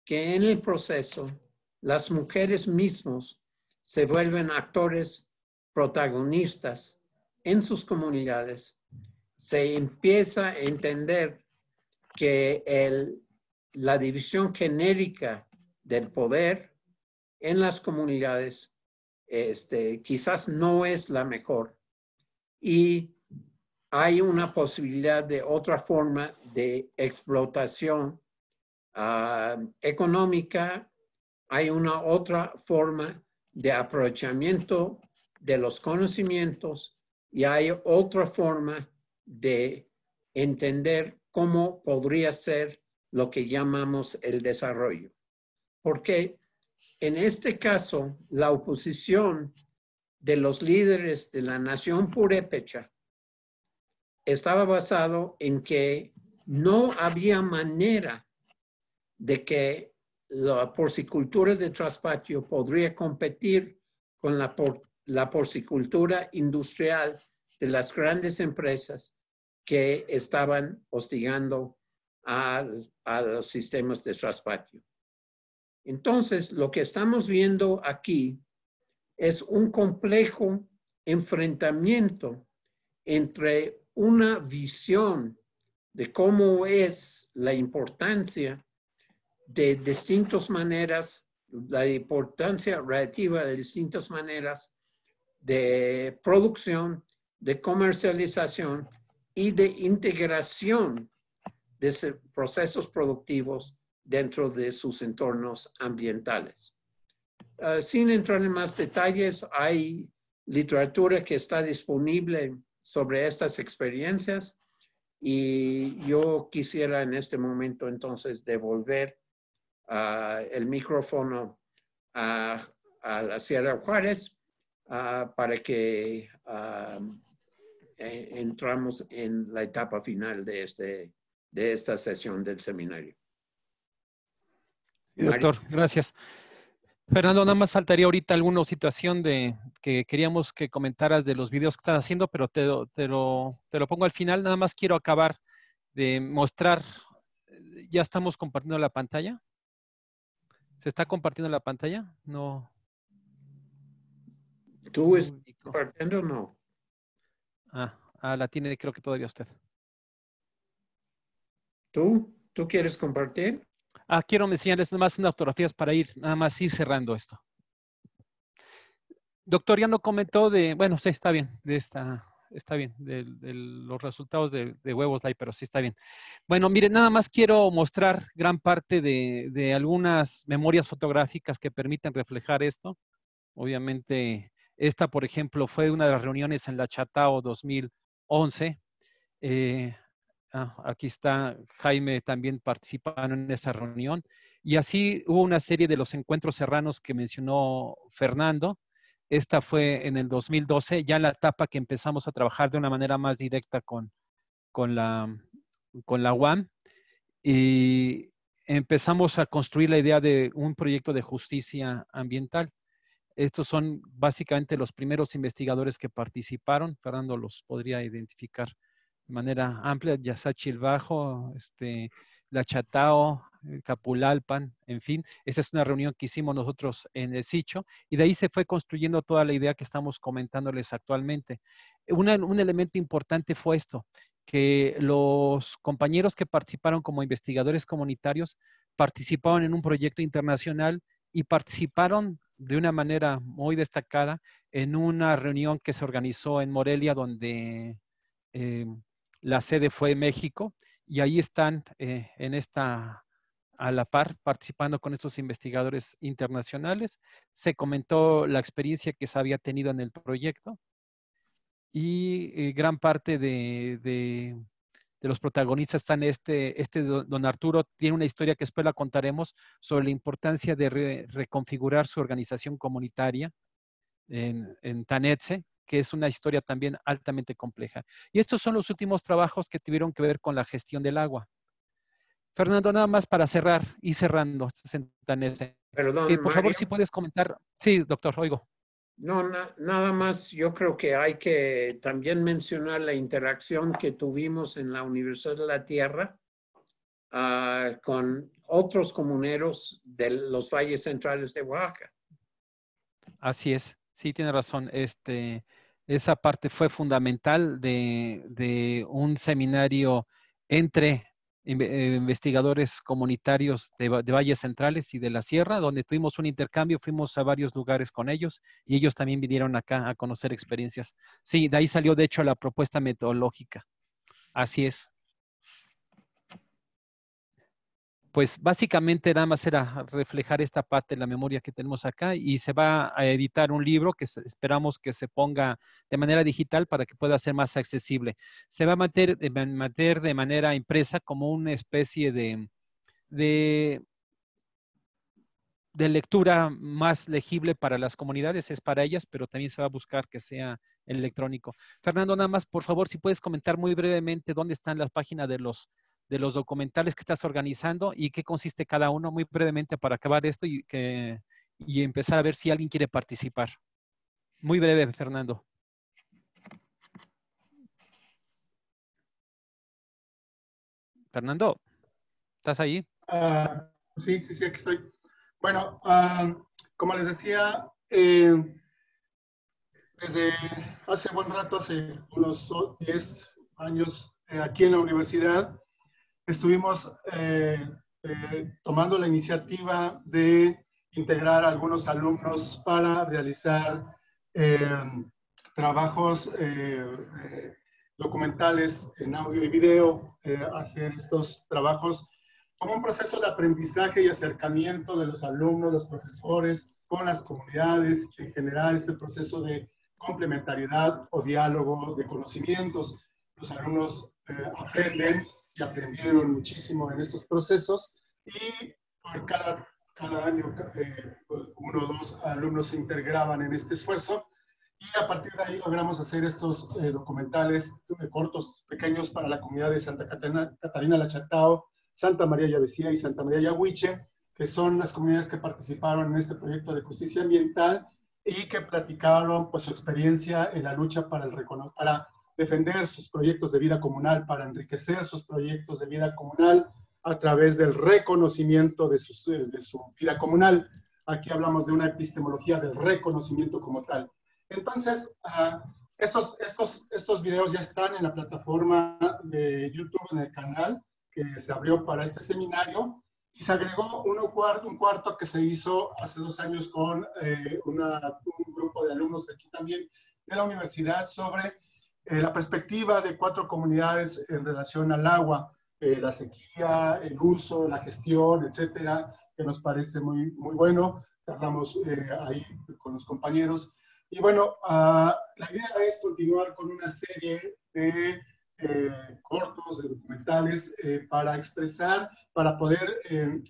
que en el proceso las mujeres mismas se vuelven actores protagonistas en sus comunidades. Se empieza a entender que la división genérica del poder en las comunidades quizás no es la mejor. Y hay una posibilidad de otra forma de explotación económica, hay una otra forma de aprovechamiento de los conocimientos y hay otra forma de entender cómo podría ser lo que llamamos el desarrollo. Porque en este caso, la oposición de los líderes de la nación purépecha estaba basado en que no había manera de que la porcicultura de traspatio podría competir con la porcicultura industrial de las grandes empresas que estaban hostigando a los sistemas de traspatio. Entonces, lo que estamos viendo aquí es un complejo enfrentamiento entre una visión de cómo es la importancia de distintas maneras, la importancia relativa de distintas maneras de producción, de comercialización y de integración de procesos productivos dentro de sus entornos ambientales. Sin entrar en más detalles, hay literatura que está disponible sobre estas experiencias y yo quisiera en este momento entonces devolver el micrófono a la Sierra Juárez para que entramos en la etapa final de esta sesión del seminario. Sí, doctor, gracias. Fernando, nada más faltaría ahorita alguna situación que queríamos que comentaras de los videos que estás haciendo, pero te lo pongo al final. Nada más quiero acabar de mostrar. ¿Ya estamos compartiendo la pantalla? ¿Se está compartiendo la pantalla? No. ¿Tú estás compartiendo o no? La tiene creo que todavía usted. ¿Tú quieres compartir? Quiero enseñarles nada más unas fotografías para nada más ir cerrando esto. Doctor, ya no comentó bueno, sí, está bien, está bien, de los resultados de Huevos Live, pero sí está bien. Bueno, miren, nada más quiero mostrar gran parte de algunas memorias fotográficas que permiten reflejar esto. Obviamente, esta, por ejemplo, fue una de las reuniones en la Chatao 2011. Aquí está Jaime también participando en esa reunión. Y así hubo una serie de los encuentros serranos que mencionó Fernando. Esta fue en el 2012, ya en la etapa que empezamos a trabajar de una manera más directa con la UAM. Y empezamos a construir la idea de un proyecto de justicia ambiental. Estos son básicamente los primeros investigadores que participaron. Fernando los podría identificar de manera amplia, Yasachi el Bajo, la Chatao, Capulalpan, en fin. Esa es una reunión que hicimos nosotros en el Sicho y de ahí se fue construyendo toda la idea que estamos comentándoles actualmente. Un elemento importante fue esto, que los compañeros que participaron como investigadores comunitarios participaban en un proyecto internacional y participaron de una manera muy destacada en una reunión que se organizó en Morelia, donde la sede fue México, y ahí están a la par participando con estos investigadores internacionales. Se comentó la experiencia que se había tenido en el proyecto y gran parte de los protagonistas están don Arturo tiene una historia que después la contaremos sobre la importancia de reconfigurar su organización comunitaria en Tanetse, que es una historia también altamente compleja. Y estos son los últimos trabajos que tuvieron que ver con la gestión del agua. Fernando, nada más para cerrar y cerrando, Perdón, que por favor Mario. si puedes comentar. Sí, doctor, oigo. No, nada más, yo creo que hay que también mencionar la interacción que tuvimos en la Universidad de la Tierra con otros comuneros de los valles centrales de Oaxaca. Así es, sí, tiene razón. Esa parte fue fundamental de un seminario entre investigadores comunitarios de valles centrales y de la sierra, donde tuvimos un intercambio, fuimos a varios lugares con ellos y ellos también vinieron acá a conocer experiencias. Sí, de ahí salió de hecho la propuesta metodológica. Así es. Pues básicamente nada más era reflejar esta parte de la memoria que tenemos acá y se va a editar un libro que esperamos que se ponga de manera digital para que pueda ser más accesible. Se va a meter de manera impresa como una especie de lectura más legible para las comunidades, es para ellas, pero también se va a buscar que sea electrónico. Fernando, nada más, por favor, si puedes comentar muy brevemente dónde están las páginas de los documentales que estás organizando y qué consiste cada uno, muy brevemente para acabar esto y empezar a ver si alguien quiere participar. Muy breve, Fernando. Fernando, ¿estás ahí? Sí, aquí estoy. Bueno, como les decía, desde hace buen rato, hace unos 10 años, aquí en la universidad, estuvimos tomando la iniciativa de integrar a algunos alumnos para realizar trabajos documentales en audio y video, hacer estos trabajos como un proceso de aprendizaje y acercamiento de los alumnos, los profesores, con las comunidades, y generar este proceso de complementariedad o diálogo de conocimientos. Los alumnos aprenden y aprendieron muchísimo en estos procesos y por cada año uno o dos alumnos se integraban en este esfuerzo y a partir de ahí logramos hacer estos documentales cortos, pequeños para la comunidad de Santa Catarina La Chatao, Santa María Yavecía y Santa María Yahuiche, que son las comunidades que participaron en este proyecto de justicia ambiental y que platicaron pues, su experiencia en la lucha para defender sus proyectos de vida comunal, para enriquecer sus proyectos de vida comunal a través del reconocimiento de su vida comunal. Aquí hablamos de una epistemología del reconocimiento como tal. Entonces, estos videos ya están en la plataforma de YouTube, en el canal que se abrió para este seminario, y se agregó un cuarto que se hizo hace 2 años con un grupo de alumnos de aquí también de la universidad sobre la perspectiva de 4 comunidades en relación al agua, la sequía, el uso, la gestión, etcétera, que nos parece muy, muy bueno. Hablamos ahí con los compañeros. Y bueno, la idea es continuar con una serie de cortos, de documentales para expresar, para poder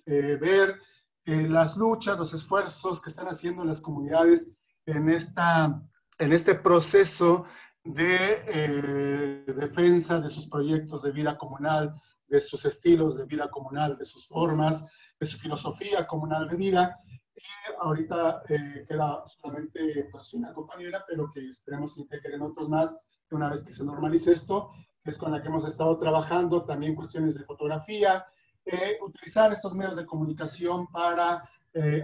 ver las luchas, los esfuerzos que están haciendo las comunidades en este proceso de defensa de sus proyectos de vida comunal, de sus estilos de vida comunal, de sus formas, de su filosofía comunal de vida. Y ahorita queda solamente pues, una compañera, pero que esperemos integren otros más una vez que se normalice esto, que es con la que hemos estado trabajando, también cuestiones de fotografía, utilizar estos medios de comunicación para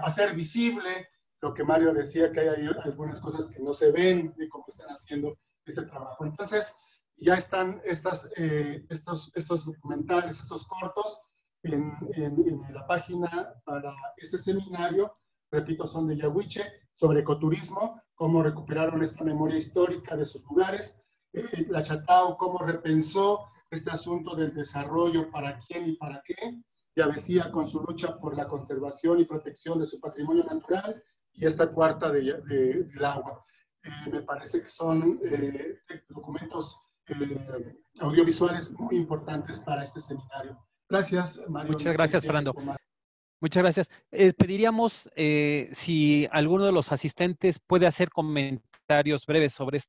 hacer visible lo que Mario decía, que hay algunas cosas que no se ven de cómo están haciendo este trabajo. Entonces, ya están estos documentales, estos cortos en la página para este seminario. Repito, son de Yahuiche, sobre ecoturismo, cómo recuperaron esta memoria histórica de sus lugares. La Chatao, cómo repensó este asunto del desarrollo, para quién y para qué. Yavecía con su lucha por la conservación y protección de su patrimonio natural. Y esta cuarta del agua. Me parece que son documentos audiovisuales muy importantes para este seminario. Gracias, Mario. Muchas gracias, Fernando. Muchas gracias. Pediríamos si alguno de los asistentes puede hacer comentarios breves sobre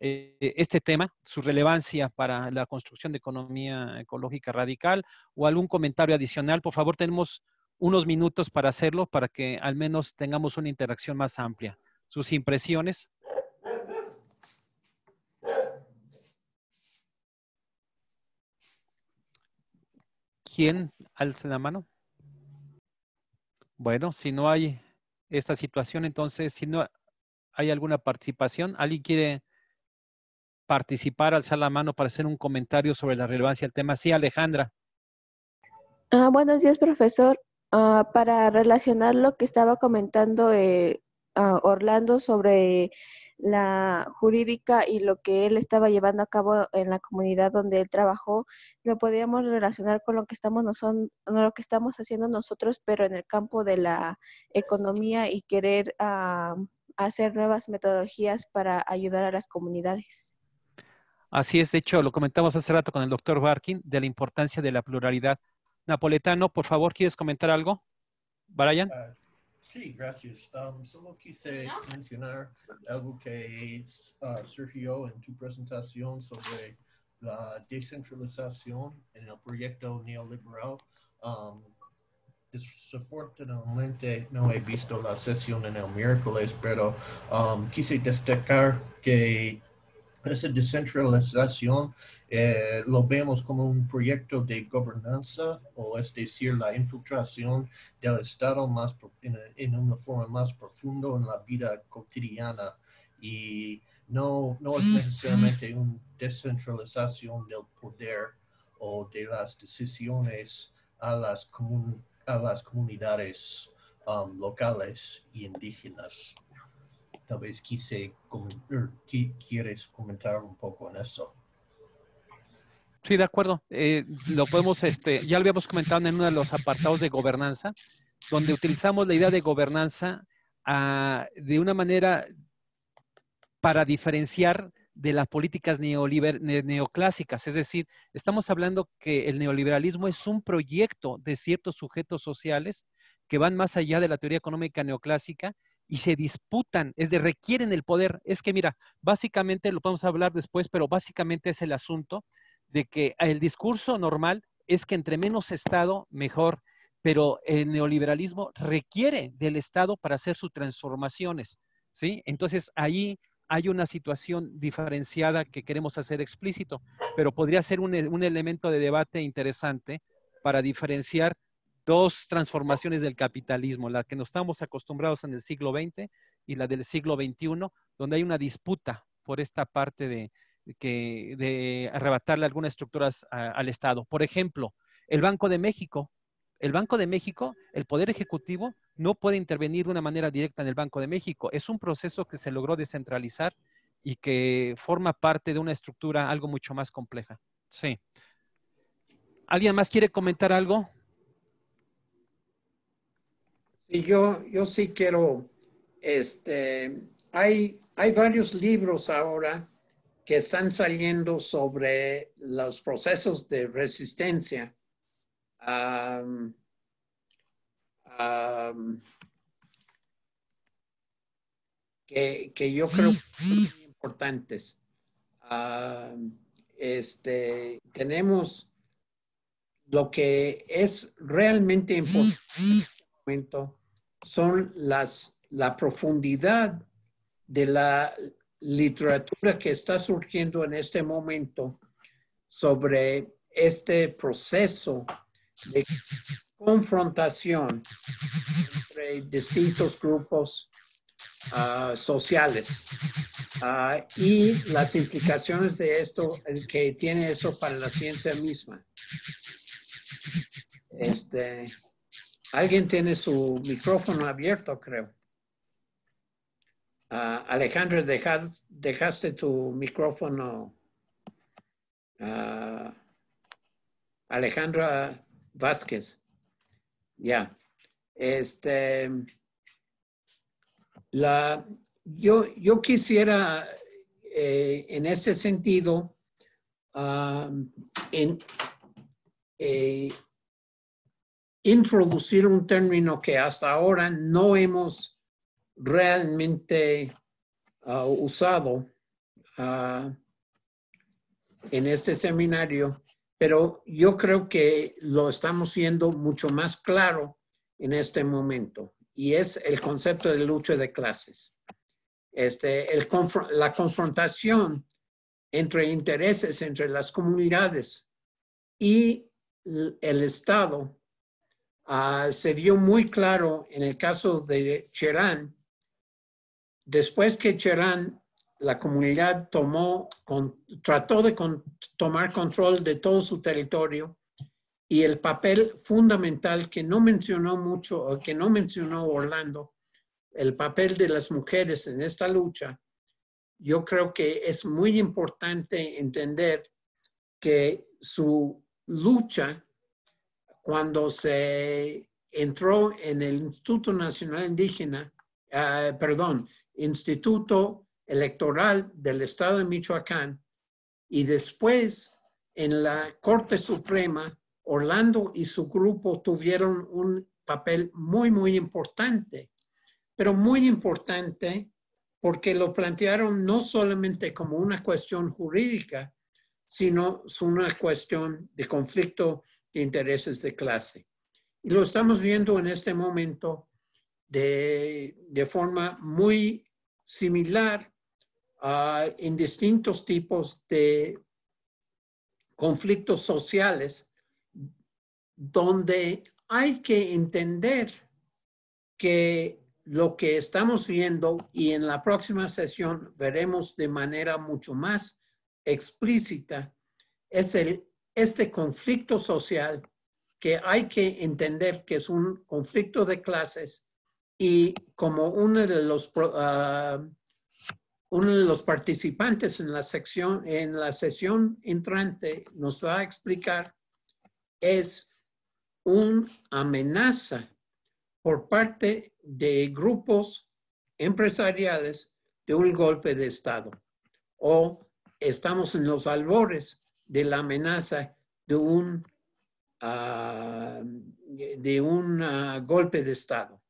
este tema, su relevancia para la construcción de economía ecológica radical, o algún comentario adicional. Por favor, tenemos unos minutos para hacerlo, para que al menos tengamos una interacción más amplia. Sus impresiones. ¿Quién alza la mano? Bueno, si no hay esta situación, entonces, si no hay alguna participación, ¿alguien quiere participar, alzar la mano para hacer un comentario sobre la relevancia del tema? Sí, Alejandra. Buenos días, profesor. Para relacionar lo que estaba comentando Orlando sobre la jurídica y lo que él estaba llevando a cabo en la comunidad donde él trabajó, lo podríamos relacionar con lo que estamos haciendo nosotros, pero en el campo de la economía y querer hacer nuevas metodologías para ayudar a las comunidades. Así es, de hecho, lo comentamos hace rato con el doctor Barkin, de la importancia de la pluralidad. Napoletano, por favor, ¿quieres comentar algo? Brian. Sí, gracias. Solo quise mencionar algo que surgió en tu presentación sobre la descentralización en el proyecto neoliberal. Desafortunadamente no he visto la sesión en el miércoles, pero quise destacar que esa descentralización lo vemos como un proyecto de gobernanza, o es decir, la infiltración del Estado en una forma más profunda en la vida cotidiana, y no es necesariamente una descentralización del poder o de las decisiones a las comunidades locales y indígenas. Tal vez quieres comentar un poco en eso. Sí, de acuerdo. Lo podemos, ya lo habíamos comentado en uno de los apartados de gobernanza, donde utilizamos la idea de gobernanza de una manera para diferenciar de las políticas neoclásicas. Es decir, estamos hablando que el neoliberalismo es un proyecto de ciertos sujetos sociales que van más allá de la teoría económica neoclásica y se disputan, requieren el poder. Es que mira, básicamente, lo podemos hablar después, pero básicamente es el asunto de que el discurso normal es que entre menos Estado, mejor, pero el neoliberalismo requiere del Estado para hacer sus transformaciones, ¿sí? Entonces, ahí hay una situación diferenciada que queremos hacer explícito, pero podría ser un elemento de debate interesante para diferenciar dos transformaciones del capitalismo, la que nos estamos acostumbrados en el siglo XX y la del siglo XXI, donde hay una disputa por esta parte de arrebatarle algunas estructuras al Estado. Por ejemplo, el Banco de México. El Banco de México, el Poder Ejecutivo no puede intervenir de una manera directa en el Banco de México. Es un proceso que se logró descentralizar y que forma parte de una estructura algo mucho más compleja. Sí. ¿Alguien más quiere comentar algo? Sí, yo sí quiero, hay varios libros ahora que están saliendo sobre los procesos de resistencia. Que yo creo que son muy importantes. Tenemos lo que es realmente importante en este momento, son la profundidad de la literatura que está surgiendo en este momento sobre este proceso de confrontación entre distintos grupos sociales y las implicaciones de esto que tiene eso para la ciencia misma. Alguien tiene su micrófono abierto, creo. Alejandra, dejaste tu micrófono. Alejandra Vázquez. Ya. Yo quisiera, en este sentido, introducir un término que hasta ahora no hemos realmente usado en este seminario, pero yo creo que lo estamos siendo mucho más claro en este momento, y es el concepto de lucha de clases. La confrontación entre intereses entre las comunidades y el Estado se vio muy claro en el caso de Cherán. Después que Cherán, la comunidad trató de tomar control de todo su territorio, y el papel fundamental que no mencionó mucho, o que no mencionó Orlando, el papel de las mujeres en esta lucha, yo creo que es muy importante entender que su lucha, cuando se entró en el Instituto Nacional Indígena, Instituto Electoral del Estado de Michoacán, y después en la Corte Suprema, Orlando y su grupo tuvieron un papel muy, muy importante, pero muy importante porque lo plantearon no solamente como una cuestión jurídica, sino una cuestión de conflicto de intereses de clase. Y lo estamos viendo en este momento de forma muy similar en distintos tipos de conflictos sociales, donde hay que entender que lo que estamos viendo, y en la próxima sesión veremos de manera mucho más explícita, es este conflicto social que hay que entender que es un conflicto de clases, y como uno de los participantes en la sesión entrante nos va a explicar, es una amenaza por parte de grupos empresariales de un golpe de Estado, o estamos en los albores de la amenaza de un golpe de Estado.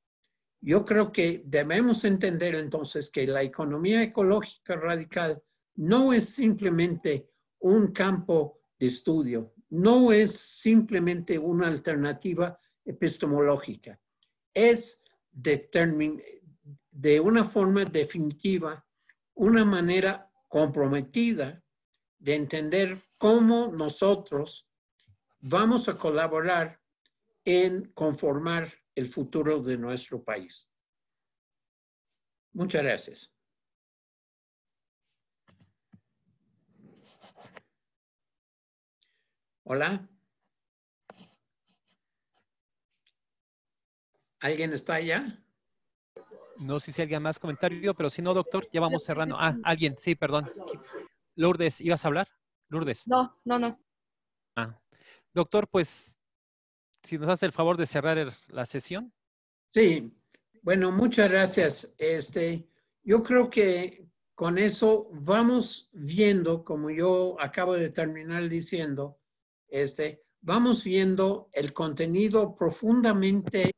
Yo creo que debemos entender entonces que la economía ecológica radical no es simplemente un campo de estudio, no es simplemente una alternativa epistemológica, es de una forma definitiva, una manera comprometida de entender cómo nosotros vamos a colaborar en conformar el futuro de nuestro país. Muchas gracias. Hola. ¿Alguien está allá? No sé si alguien más comentario, pero si no, doctor, ya vamos cerrando. Alguien, sí, perdón. Lourdes, ¿ibas a hablar? Lourdes. No. Doctor, pues, si nos hace el favor de cerrar la sesión. Sí, bueno, muchas gracias. Yo creo que con eso vamos viendo, como yo acabo de terminar diciendo, vamos viendo el contenido profundamente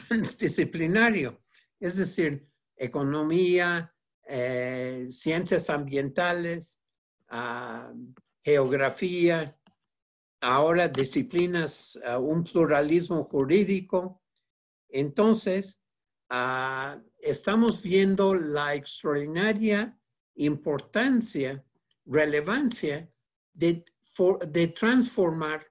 transdisciplinario, es decir, economía, ciencias ambientales, geografía, ahora disciplinas, un pluralismo jurídico. Entonces, estamos viendo la extraordinaria importancia, relevancia de transformar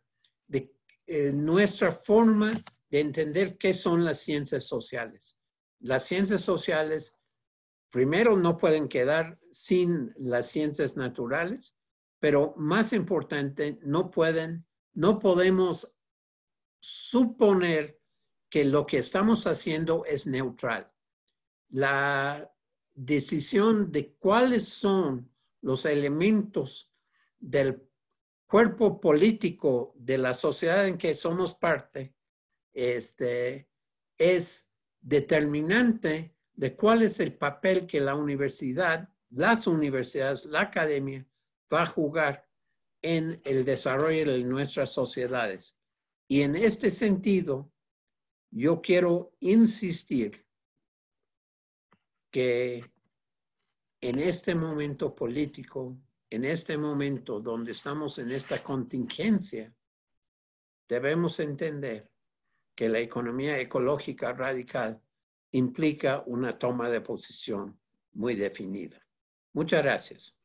nuestra forma de entender qué son las ciencias sociales. Las ciencias sociales, primero, no pueden quedar sin las ciencias naturales, pero más importante, no podemos suponer que lo que estamos haciendo es neutral. La decisión de cuáles son los elementos del cuerpo político de la sociedad en que somos parte es determinante de cuál es el papel que la universidad, las universidades, la academia va a jugar en el desarrollo de nuestras sociedades. Y en este sentido, yo quiero insistir que en este momento político, en este momento donde estamos en esta contingencia, debemos entender que la economía ecológica radical implica una toma de posición muy definida. Muchas gracias.